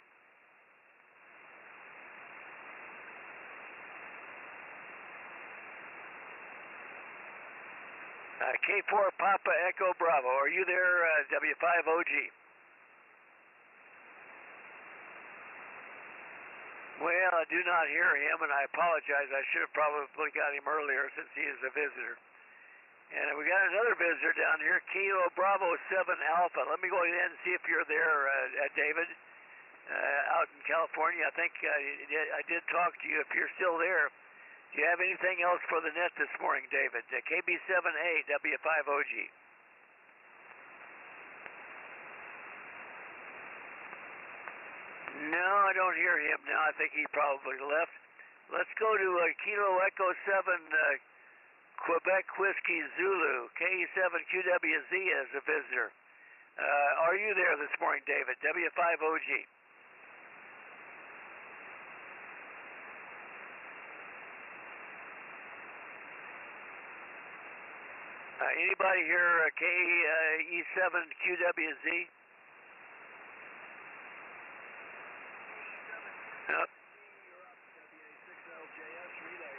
K4 Papa Echo Bravo. Are you there, W5OG? Well, I do not hear him, and I apologize. I should have probably got him earlier since he is a visitor. And we got another visitor down here, Kilo Bravo 7 Alpha. Let me go ahead and see if you're there, David, out in California. I think I did talk to you. If you're still there, do you have anything else for the net this morning, David? KB7A, W5OG. No, I don't hear him now. I think he probably left. Let's go to Kilo Echo 7 Quebec Whiskey Zulu, K7QWZ as a visitor. Are you there this morning, David? W5OG. Anybody here, KE7QWZ? Nope. You're up, WA6LJS relay.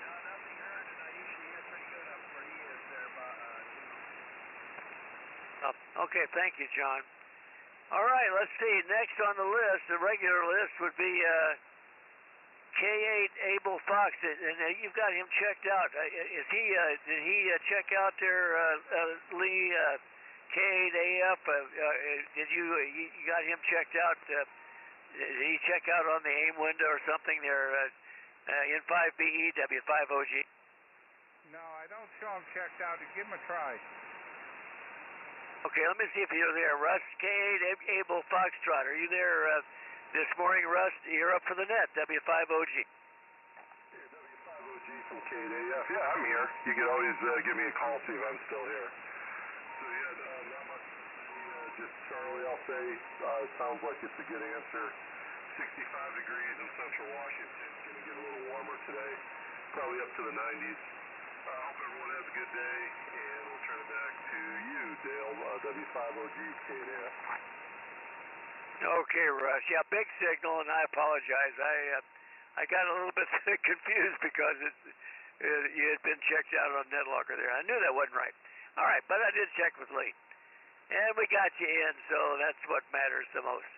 No, nothing heard, and I usually hear pretty good up where he is there, Okay, thank you, John. All right, let's see. Next on the list, the regular list would be K8 Abel Fox, and you've got him checked out. Is he? Did he check out there, Lee? K8AF? Did you got him checked out? Did he check out on the AIM window or something there? N5BE W5OG. No, I don't show him checked out. Give him a try. Okay, let me see if you're there, Russ. K8 Abel Foxtrot. Are you there? This morning, Russ, you're up for the net, W5OG. Hey, W5OG from K8AF. Yeah, I'm here. You can always give me a call, see if I'm still here. So, yeah, not much. Just Charlie, I'll say, it sounds like it's a good answer. 65 degrees in central Washington. It's going to get a little warmer today, probably up to the 90s. I hope everyone has a good day, and we'll turn it back to you, Dale, W5OG, K8AF. Okay, Russ. Yeah, big signal, and I apologize. I got a little bit confused because you had been checked out on NetLocker there. I knew that wasn't right. All right, but I did check with Lee, and we got you in, so that's what matters the most.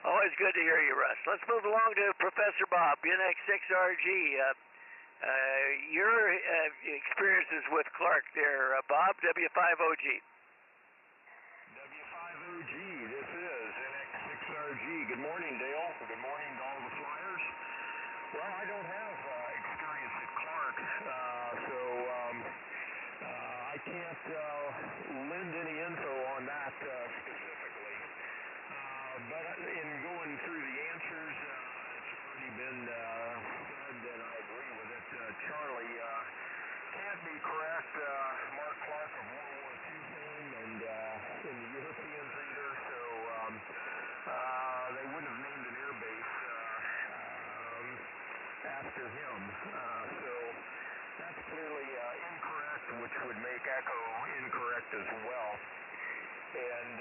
Always good to hear you, Russ. Let's move along to Professor Bob, UNX6RG. Your experiences with Clark there, Bob, W5OG. W5OG, this is NX6RG. Good morning, Dale. Good morning to all the flyers. Well, I don't have experience at Clark, so I can't lend any info on that specifically. But in going through the answers, it's already been said that I agree with it. Charlie can't be correct. Mark Clark of World War II fame and in the European theater, so they wouldn't have named an air base after him. So that's clearly incorrect, which would make Echo incorrect as well. And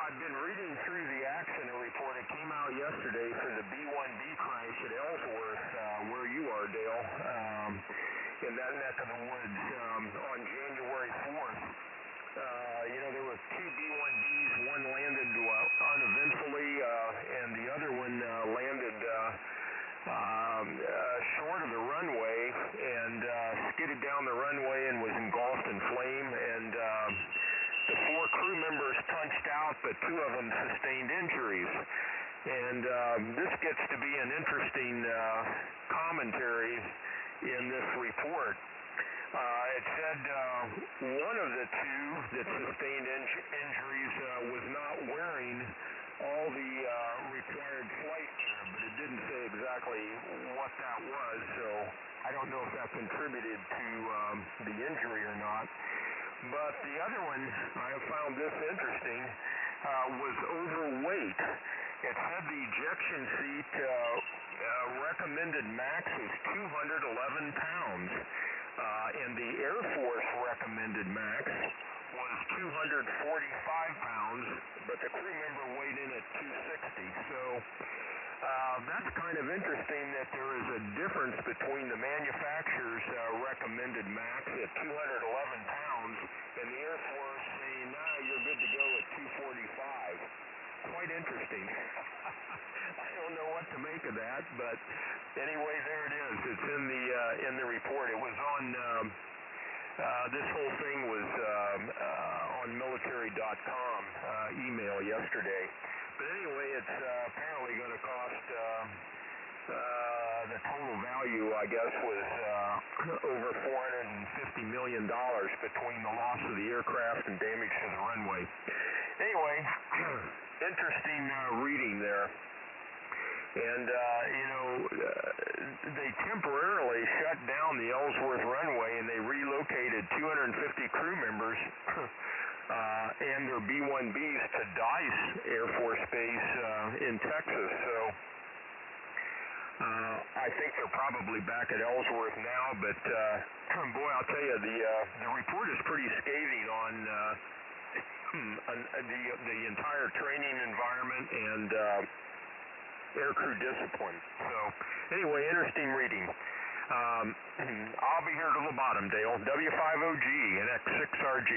I've been reading through the accident report. It came out yesterday for the B-1B crash at Ellsworth, where you are, Dale, in that neck of the woods on January 4th. There were two B-1Bs. One landed uneventfully, and the other one landed short of the runway and skidded down the runway and was engulfed in flame. And the four crew members punched out, but two of them sustained injuries. And this gets to be an interesting commentary in this report. It said one of the two that sustained injuries was not wearing all the required flight gear, but it didn't say exactly what that was, so I don't know if that contributed to the injury or not. But the other one, I found this interesting, was overweight. It said the ejection seat recommended max is 211 pounds, and the Air Force recommended max was 245 pounds, but the crew member weighed in at 260. So that's kind of interesting that there is a difference between the manufacturer's recommended max at 211 pounds and the Air Force saying, nah, you're good to go at 245. Quite interesting. I don't know what to make of that, but anyway, there it is. It's in the report. It was on this whole thing was on military.com email yesterday. But anyway, it's apparently going to cost the total value, I guess, was over $450 million between the loss of the aircraft and damage to the runway. Anyway, interesting reading there. And, they temporarily shut down the Ellsworth runway and they relocated 250 crew members and their B-1Bs to Dice Air Force Base in Texas. So I think they're probably back at Ellsworth now, but boy, I'll tell you, the report is pretty scathing on the entire training environment and aircrew discipline. So anyway, interesting reading. I'll be here till the bottom, Dale. W5OG and X6RG.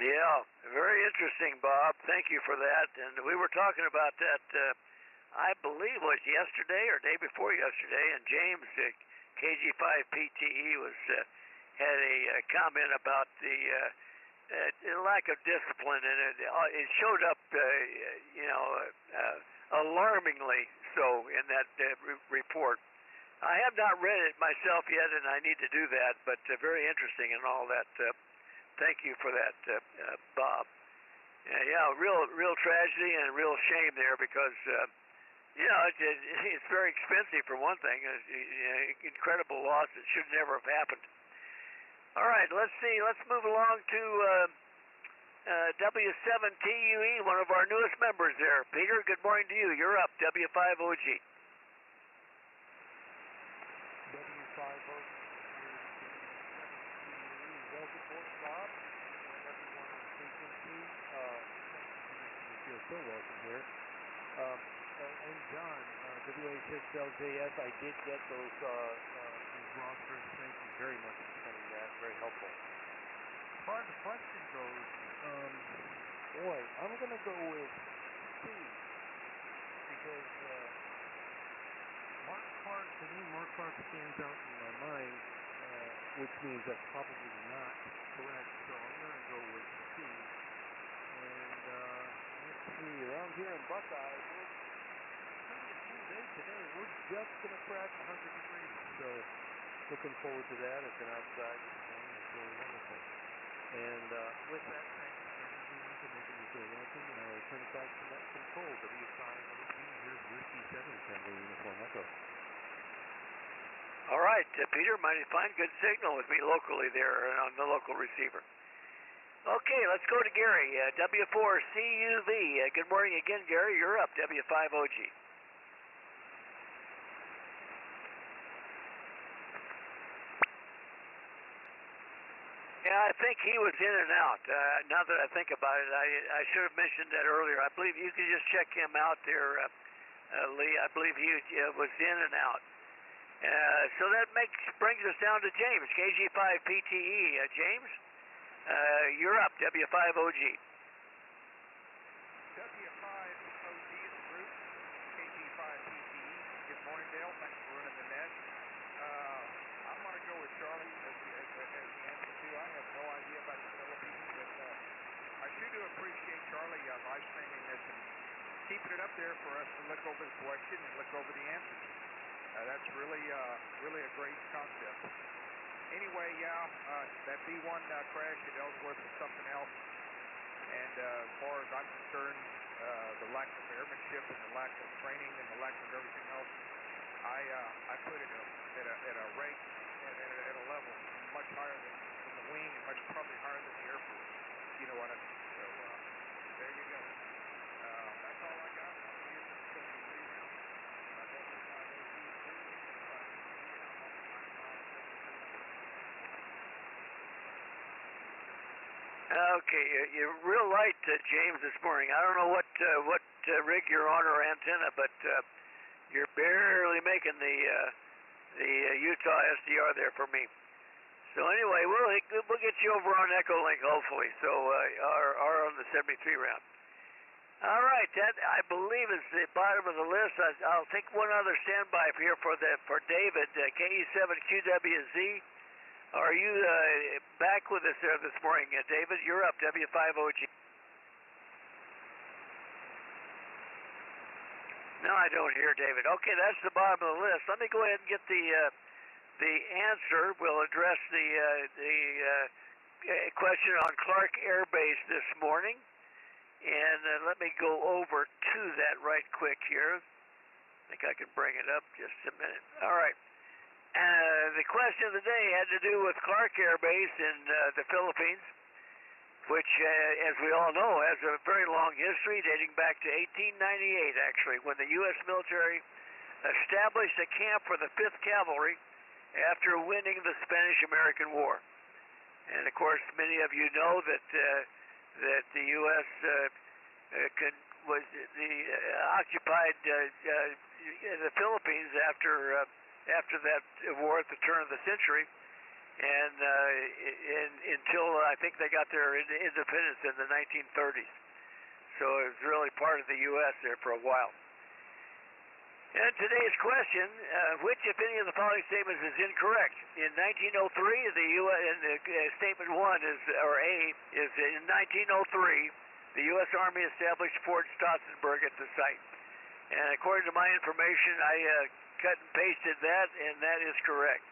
Yeah, very interesting, Bob. Thank you for that. And we were talking about that, I believe it was yesterday or day before yesterday, and James, KG5PTE, had a comment about the lack of discipline, and it showed up, alarmingly so in that report. I have not read it myself yet, and I need to do that, but very interesting and all that. Thank you for that, Bob. Yeah, real tragedy and real shame there because, it's very expensive for one thing. Incredible loss that should never have happened. All right, let's see. Let's move along to W7TUE, one of our newest members there. Peter, good morning to you. You're up, W5OG. W5OG. Well reported, Bob, and everyone on frequency. You feel so welcome here. And John, WA6LJS, I did get those rosters. Thank you very much for sending that. Very helpful. As far as the question goes, boy, I'm going to go with C, because Mark Clark, to me, Mark Clark stands out in my mind, which means that's probably not correct, so I'm going to go with C. And let's see, around here in Buckeye, today we're just going to crack 100 degrees, so looking forward to that. It's been outside this morning. It's really wonderful. And with that, thanks everyone for making me feel welcome, and I will turn it back to Net Control, W5OG. Here's Whiskey 7 Tango Uniform Echo. All right, Peter, mighty fine. Good signal with me locally there on the local receiver. Okay, let's go to Gary, W4CUV. Good morning again, Gary. You're up, W5OG. Yeah, I think he was in and out. Now that I think about it, I should have mentioned that earlier. I believe you can just check him out there, Lee. I believe he was in and out. So that brings us down to James, KG5PTE. James, you're up, W5OG. W5OG is the group, KG5PTE. Good morning, Dale. Thanks for running the net. I'm going to go with Charlie as the answer to. I have no idea about the Philippines, but I sure do appreciate Charlie live streaming this and keeping it up there for us to look over the question and look over the answers. That's really a great concept. Anyway, that B-1 crash at Ellsworth was something else. And as far as I'm concerned, the lack of airmanship and the lack of training and the lack of everything else, I put it at a rate at a level much higher than the wing and much probably higher than the Air Force. You know what I mean? So there you go. That's all I got. I'll see you at the 73 round. Okay, you're real light, James, this morning. I don't know what rig you're on or antenna, but you're barely making the Utah SDR there for me. So anyway, we'll get you over on Echolink hopefully. So are on the 73 round. All right, that I believe is the bottom of the list. I'll take one other standby here for David, KE7QWZ. Are you back with us there this morning, David? You're up, W5OG. No, I don't hear David. Okay, that's the bottom of the list. Let me go ahead and get the answer. We'll address the question on Clark Air Base this morning. And let me go over to that right quick here. I think I can bring it up just a minute. All right. The question of the day had to do with Clark Air Base in the Philippines, which, as we all know, has a very long history dating back to 1898, actually, when the U.S. military established a camp for the 5th Cavalry after winning the Spanish-American War. And, of course, many of you know that the U.S. Occupied the Philippines after that war at the turn of the century, and until I think they got their independence in the 1930s. So it was really part of the U.S. there for a while. And today's question, which, if any of the following statements is incorrect? In 1903, the U.S. Statement 1 is, or A, is in 1903, the U.S. Army established Fort Stotzenburg at the site. And according to my information, I cut and pasted that, and that is correct.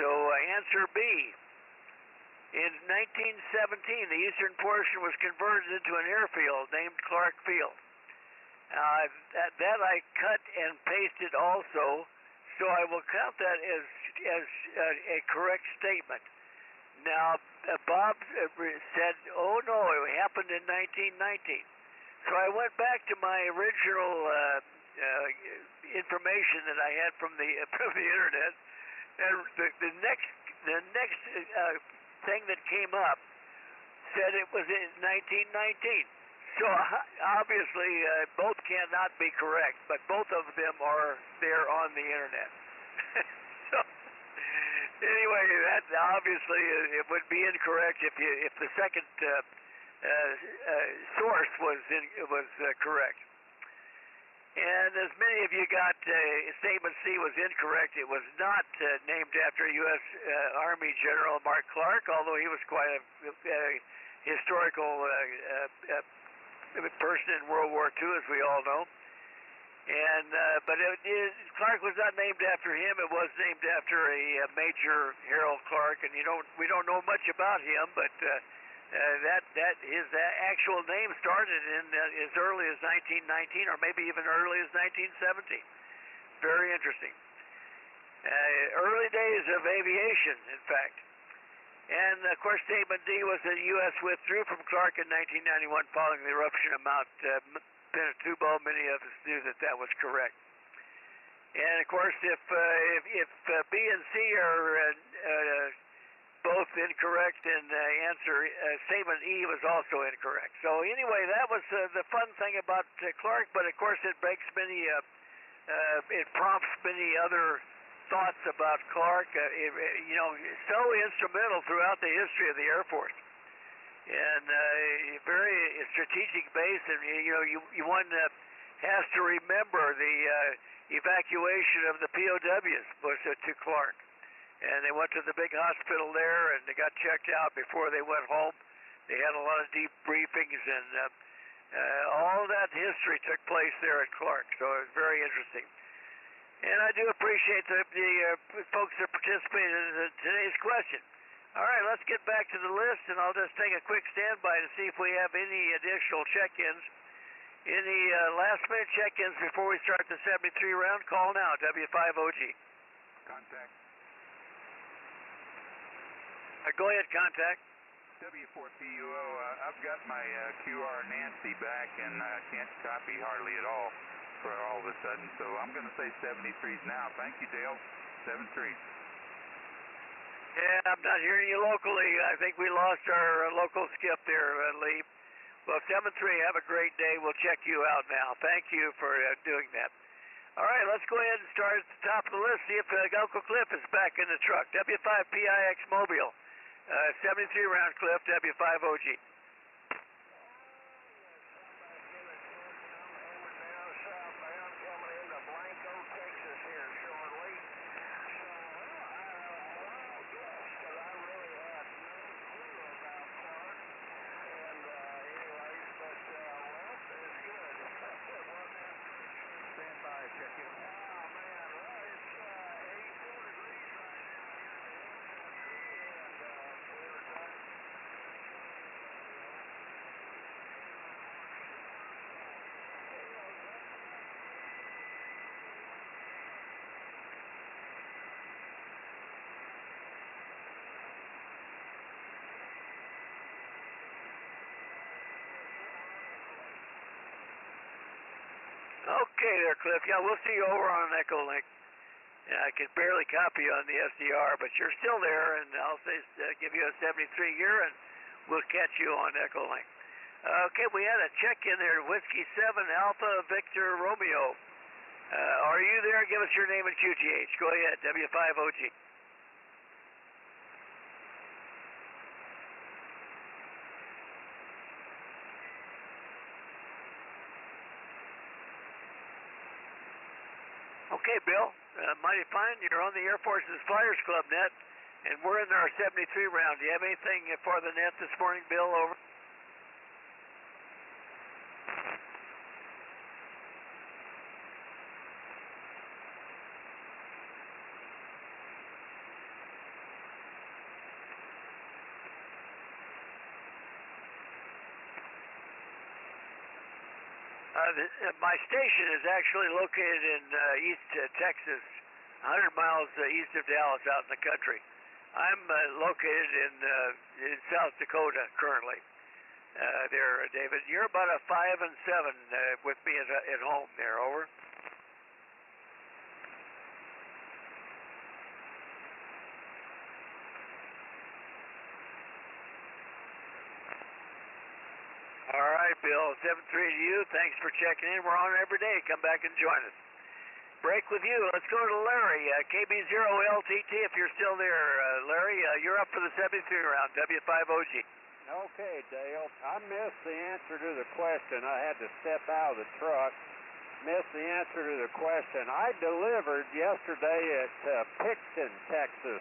So answer B. In 1917, the eastern portion was converted into an airfield named Clark Field. That I cut and pasted also, so I will count that as a correct statement. Now, Bob said, oh no, it happened in 1919. So I went back to my original information that I had from the internet, and the next thing that came up said it was in 1919. So obviously both cannot be correct, but both of them are there on the internet. So anyway, that obviously it would be incorrect if the second source was correct. And as many of you got, Statement C was incorrect. It was not named after U.S. Army General Mark Clark, although he was quite a historical person in World War II, as we all know. And but Clark was not named after him. It was named after a Major Harold Clark, and we don't know much about him, but that his actual name started in as early as 1919, or maybe even early as 1917. Very interesting. Early days of aviation, in fact. And of course, Statement D was that the U.S. withdrew from Clark in 1991 following the eruption of Mount Pinatubo. Many of us knew that was correct. And of course, if B and C are both incorrect, and Statement E was also incorrect. So anyway, that was the fun thing about Clark. But of course, it breaks many, it prompts many other thoughts about Clark. So instrumental throughout the history of the Air Force, and a very strategic base. And one has to remember the evacuation of the POWs was to Clark. And they went to the big hospital there, and they got checked out before they went home. They had a lot of deep briefings, and all that history took place there at Clark. So it was very interesting. And I do appreciate the folks that participated in today's question. All right, let's get back to the list, and I'll just take a quick standby to see if we have any additional check-ins. Any last-minute check-ins before we start the 73 round? Call now, W5OG. Contact. Go ahead, contact. W4PUO, I've got my QR Nancy back, and I can't copy hardly at all for all of a sudden, so I'm going to say 73s now. Thank you, Dale. 73s. Yeah, I'm not hearing you locally. I think we lost our local skip there, Lee. Well, 7-3, have a great day. We'll check you out now. Thank you for doing that. All right, let's go ahead and start at the top of the list, see if Uncle Cliff is back in the truck. W5PIX Mobile, 73 round Cliff, W5OG. Okay there, Cliff. Yeah, we'll see you over on an Echo Link. Yeah, I can barely copy on the SDR, but you're still there, and I'll say give you a 73 here, and we'll catch you on Echo Link. Okay, we had a check in there, Whiskey 7 Alpha Victor Romeo. Are you there? Give us your name and QTH. Go ahead, W5OG. Okay, Bill. Mighty fine. You're on the Air Force's Flyers Club net, and we're in our 73 round. Do you have anything for the net this morning, Bill? Over. My station is actually located in East Texas, 100 miles east of Dallas, out in the country. I'm located in South Dakota currently. There, David, you're about a 5 and 7 with me at home there. Over. All right, Bill, 7-3 to you. Thanks for checking in. We're on every day. Come back and join us. Break with you. Let's go to Larry, KB0LTT, if you're still there. Larry, you're up for the 73 round, W5OG. Okay, Dale. I missed the answer to the question. I had to step out of the truck. Missed the answer to the question. I delivered yesterday at Picton, Texas.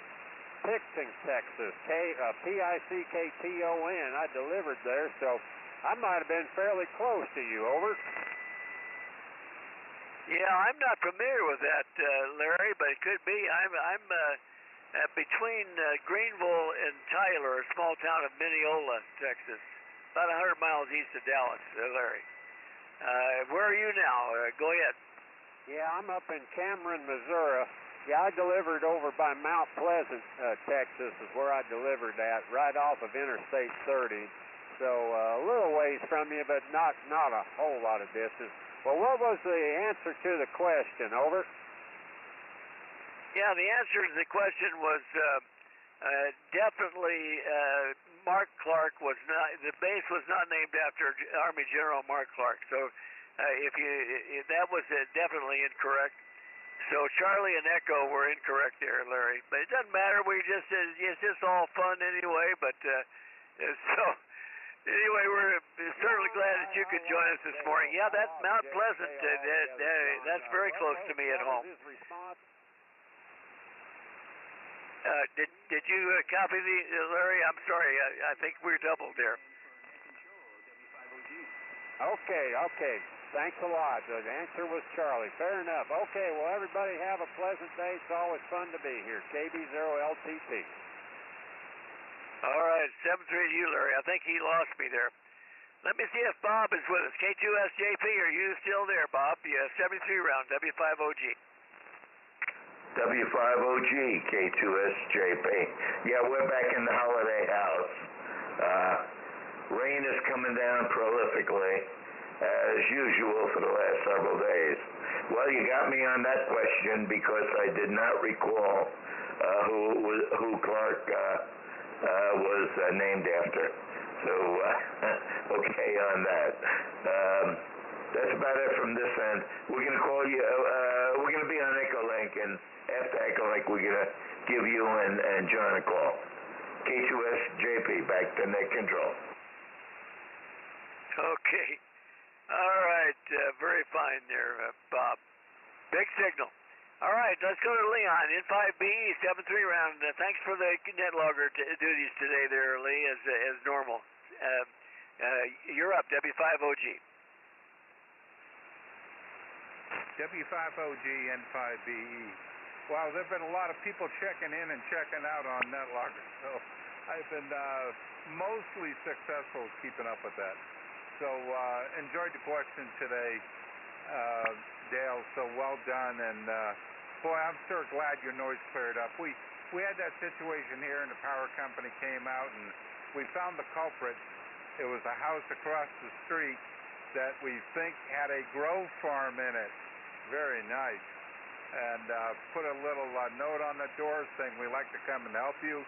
Picton, Texas. P-I-C-K-T-O-N. I delivered there, so I might have been fairly close to you. Over. Yeah, I'm not familiar with that, Larry, but it could be. I'm between Greenville and Tyler, a small town of Mineola, Texas, about 100 miles east of Dallas, Larry. Where are you now? Go ahead. Yeah, I'm up in Cameron, Missouri. Yeah, I delivered over by Mount Pleasant, Texas, is where I delivered at, right off of Interstate 30. So a little ways from you, but not a whole lot of distance. Well, what was the answer to the question? Over. Yeah, the answer to the question was definitely Mark Clark was not. The base was not named after Army General Mark Clark. So if that was definitely incorrect. So Charlie and Echo were incorrect there, Larry. But it doesn't matter. It's just all fun anyway. But so. Anyway, we're certainly glad that you could join us this morning. Yeah, that's Mount Pleasant. That's very close to me at home. Did you copy Larry? I'm sorry. I think we're doubled there. Okay. Thanks a lot. The answer was Charlie. Fair enough. Okay, well, everybody have a pleasant day. It's always fun to be here. KB0LTT. All right, 7-3 to you, Larry. I think he lost me there. Let me see if Bob is with us. K2SJP, are you still there, Bob? Yeah, 73 round, W5OG. W5OG, K2SJP. Yeah, we're back in the holiday house. Rain is coming down prolifically, as usual for the last several days. Well, you got me on that question because I did not recall who Clark was named after. So, okay on that. That's about it from this end. We're going to call you, we're going to be on Echolink, and after Echolink, we're going to give you and John a call. K2SJP, back to net control. Okay. All right. Very fine there, Bob. Big signal. All right, let's go to Leon, N5B, 7-3 round. Thanks for the net logger duties today there, Lee, as normal. You're up, W5OG. W5OG N5BE. Wow, there have been a lot of people checking in and checking out on NetLogger, so I've been mostly successful keeping up with that. So enjoyed the question today, Dale, so well done, and boy, I'm sure glad your noise cleared up. We had that situation here, and the power company came out, and we found the culprit. It was a house across the street that we think had a grow farm in it. Very nice. And put a little note on the door saying we'd like to come and help you.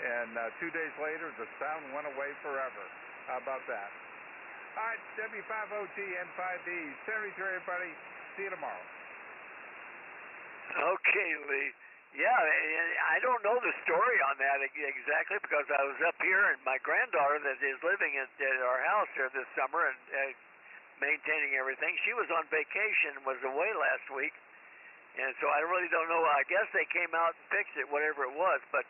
And 2 days later, the sound went away forever. How about that? All right, W5OG N5B, 73, everybody. See you tomorrow. Okay, Lee. Yeah, I don't know the story on that exactly because I was up here and my granddaughter that is living at our house here this summer and maintaining everything. She was on vacation and was away last week, and so I really don't know. I guess they came out and fixed it, whatever it was, but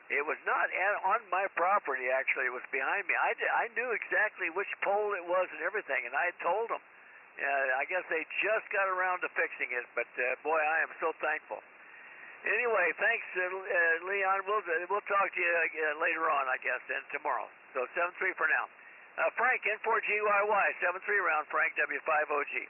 it was not on my property, actually. It was behind me. I knew exactly which pole it was and everything, and I had told them. I guess they just got around to fixing it, but boy, I am so thankful. Anyway, thanks, Leon. We'll talk to you later on, I guess, and tomorrow. So 7-3 for now. Frank, N4GYY, 7-3 round, Frank, W5OG.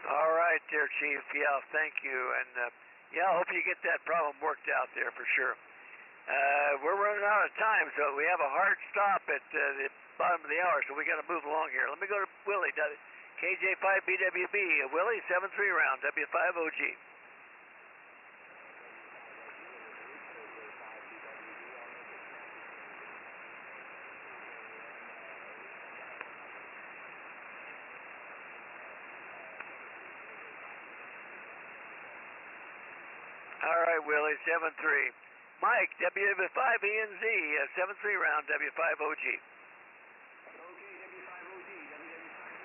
All right there, Chief. Yeah, thank you. And, yeah, I hope you get that problem worked out there for sure. We're running out of time, so we have a hard stop at the bottom of the hour, so we got to move along here. Let me go to Willie, KJ5BWB. Willie, 7-3 round, W5OG. All right, Willie, 7-3. Mike, W5ENZ, 7-3 round, W5OG. Okay, W5OG, everybody,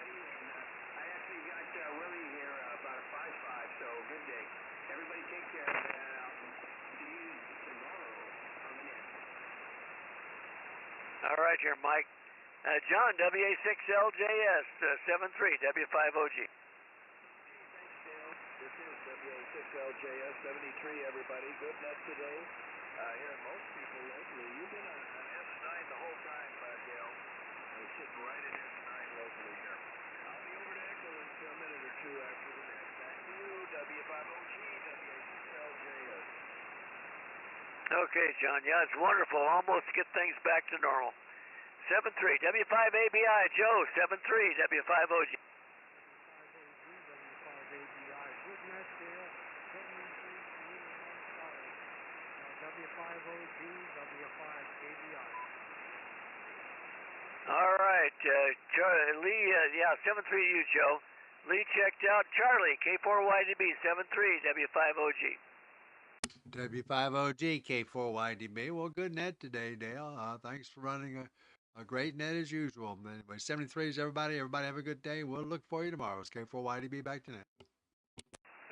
and I actually got Willie here about a 5-5, so good day. Everybody take care, and I'll see you tomorrow on the net. All right here, Mike. John, WA6LJS, 7-3, W5OG. This is WA6LJS 73, everybody. Good net today. Hearing most people locally. You've been on S9 the whole time, Dale. Okay, John. Yeah, it's wonderful. Almost get things back to normal. 7-3 W5ABI, Joe. 7-3 W5OG. W5OG, W5ABI. All right, Lee, yeah, 7-3 to you, Joe. Lee checked out. Charlie, K4YDB, 7-3 W5OG. W5OG, K4YDB. Well, good net today, Dale. Thanks for running a great net as usual. Anyway, 73 is everybody. Everybody have a good day. We'll look for you tomorrow. It's K4YDB back to net.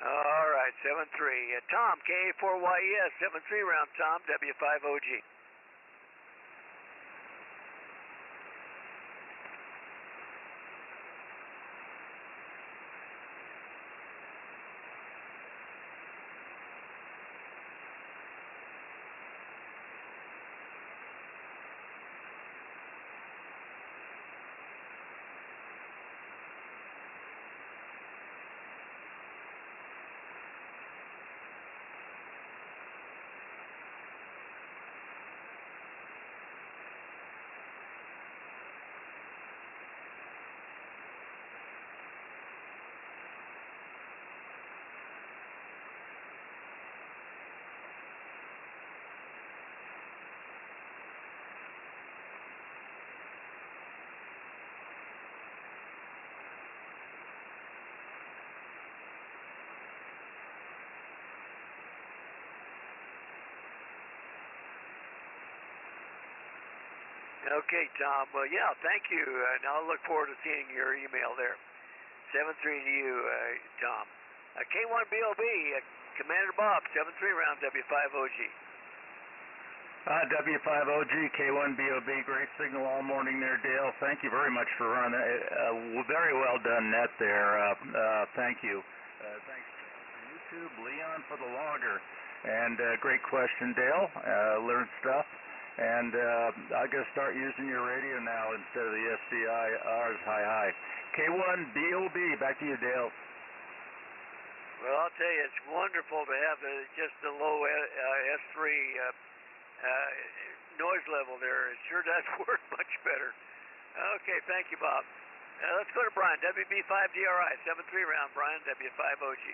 All right, 7-3. Tom, K4YES, 7-3 round, Tom, W5OG. Okay, Tom. Well, yeah, thank you. And I'll look forward to seeing your email there. 7-3 to you, Tom. K1BOB, Commander Bob, 7-3 round, W5OG. W5OG, K1BOB, great signal all morning there, Dale. Thank you very much for running. Very well done net there. Thank you. Thanks for YouTube, Leon for the logger. And great question, Dale. Learned stuff. And I got to start using your radio now instead of the SDI R's. Hi. K1BOB, back to you, Dale. Well, I'll tell you, it's wonderful to have just the low S3 noise level there. It sure does work much better. Okay, thank you, Bob. Let's go to Brian, WB5DRI, 7-3 round, Brian, W5OG.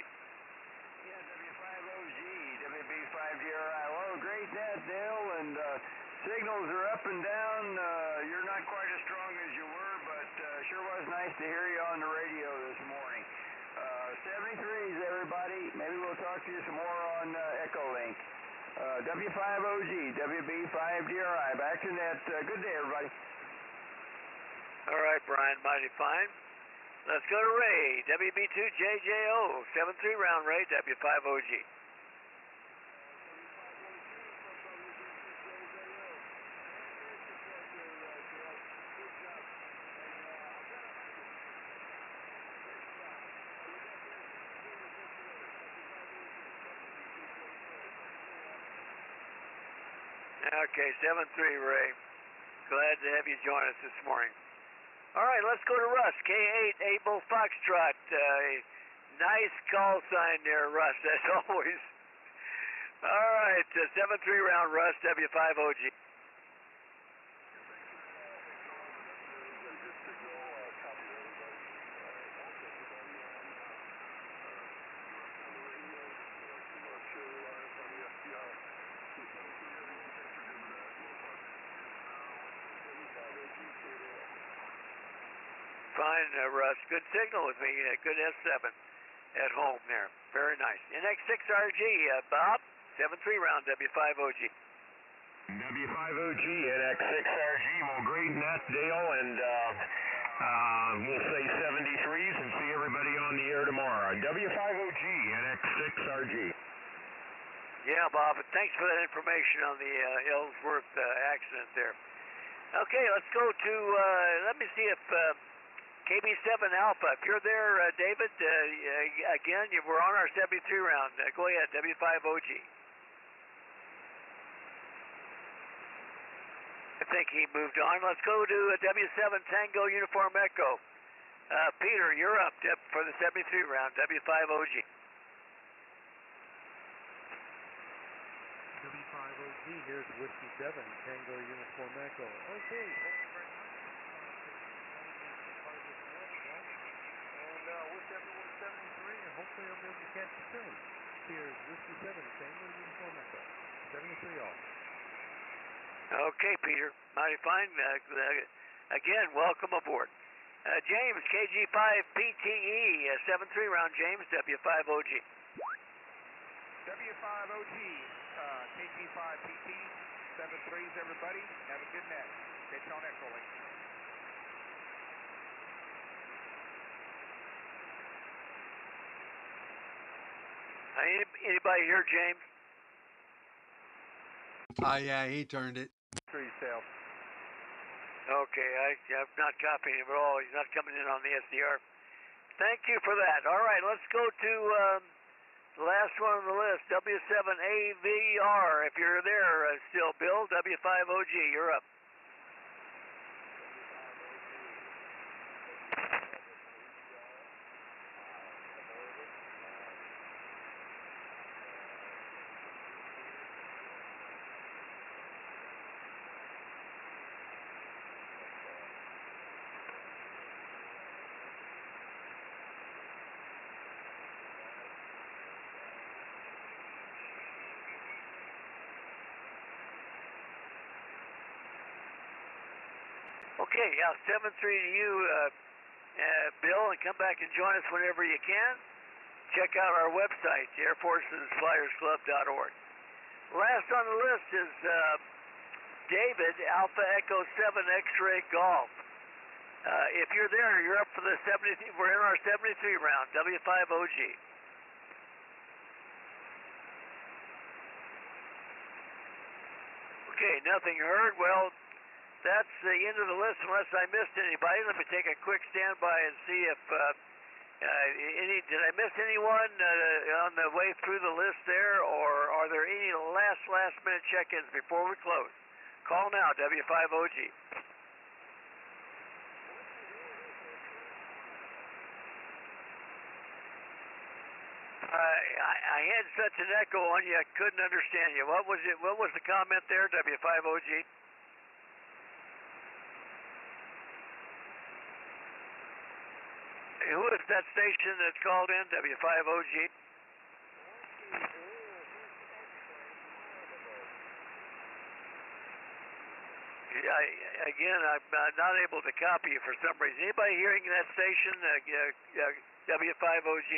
Yeah, W5OG, WB5DRI. Well, great net, Dale, and signals are up and down. You're not quite as strong as you were, but sure was nice to hear you on the radio this morning. 73s, everybody. Maybe we'll talk to you some more on Echolink. W5OG, WB5DRI. Back to net. Good day, everybody. All right, Brian, mighty fine. Let's go to Ray, WB2JJO, 7-3 round, Ray, W5OG. Okay, 7-3, Ray. Glad to have you join us this morning. All right, let's go to Russ, K8 Able Foxtrot. Nice call sign there, Russ, as always. All right, 7-3 round, Russ, W5OG. Fine, Russ. Good signal with me. Good S7 at home there. Very nice. NX6RG, Bob, 7-3 round, W5OG. W5OG, NX6RG. Well, great net, Dale, and we'll say 73s and see everybody on the air tomorrow. W5OG, NX6RG. Yeah, Bob, thanks for that information on the Ellsworth accident there. Okay, let's go to, let me see if KB7 Alpha, if you're there, David, again, we're on our 73 round. Go ahead, W5OG. I think he moved on. Let's go to W7 Tango Uniform Echo. Peter, you're up for the 73 round, W5OG. W5OG, here's Whiskey 7, Tango Uniform Echo. Okay, thank you very much for part of this morning, guys. And wish everyone 73, and hopefully I'll be able to catch you soon. Here's Whiskey 7, Tango Uniform Echo. 73 all. Okay, Peter. Mighty fine. Again, welcome aboard. James, KG5 PTE, 7-3 round, James, W5OG. W5OG, KG5 PT, 7-3s, everybody. Have a good night. Catch you on Echo Link. Anybody here, James? Yeah, he turned it. 3 sail. Okay, I'm not copying him at all. He's not coming in on the SDR. Thank you for that. All right, let's go to the last one on the list, W7AVR. If you're there still, Bill, W5OG, you're up. Okay, yeah, 7-3 to you, Bill, and come back and join us whenever you can. Check out our website, airforcesflyersclub.org. Last on the list is David, Alpha Echo 7 X-Ray Golf. If you're there, you're up for the 73. We're in our 73 round, W5OG. Okay, nothing heard. Well, that's the end of the list unless I missed anybody. Let me take a quick standby and see if did I miss anyone on the way through the list there, or are there any last minute check-ins before we close? Call now, W5OG. I had such an echo on you, I couldn't understand you. What was it? What was the comment there, W5OG? Who is that station that's called in, W5OG? Again, I'm not able to copy you for some reason. Anybody hearing that station, W5OG?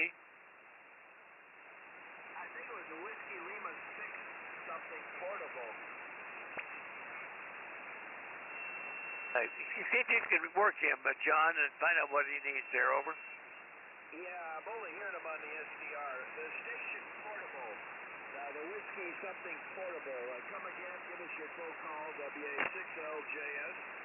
I think it was a Whiskey Lima 6 something portable. See if you can work him, John, and find out what he needs there. Over. Yeah, I'm only hearing him on the SDR. The station portable. The Whiskey something portable. Come again, give us your full call, WA6LJS.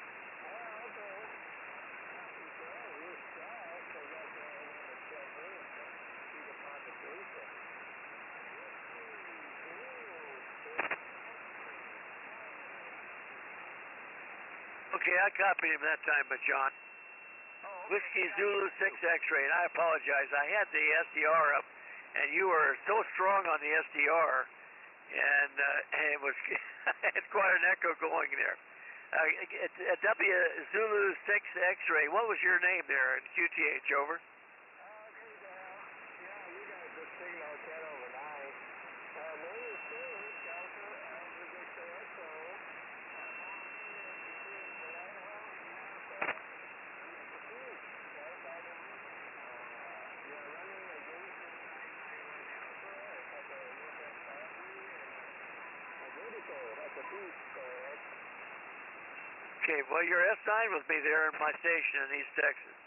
Okay, I copied him that time, but John. Whiskey Zulu 6 X-ray, and I apologize. I had the SDR up, and you were so strong on the SDR, and it was I had quite an echo going there. W Zulu 6 X-ray, what was your name there in QTH? Over. Okay, well, you're assigned with me there in my station in East Texas.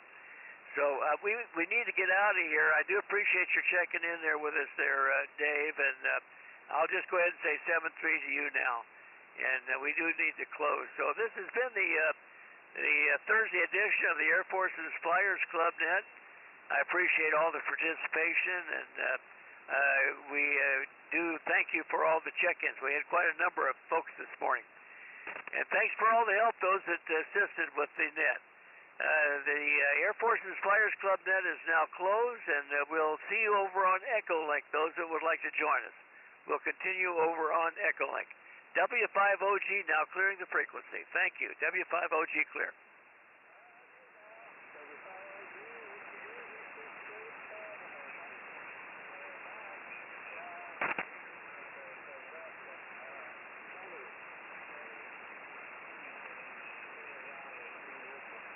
So we need to get out of here. I do appreciate your checking in there with us there, Dave, and I'll just go ahead and say 7-3 to you now. And we do need to close. So this has been the Thursday edition of the Air Force's Flyers Club Net. I appreciate all the participation, and we do thank you for all the check-ins. We had quite a number of folks this morning. And thanks for all the help, those that assisted with the net. The Air Force's Flyers Club net is now closed, and we'll see you over on Echo Link, those that would like to join us. We'll continue over on Echo Link. W5OG now clearing the frequency. Thank you. W5OG clear.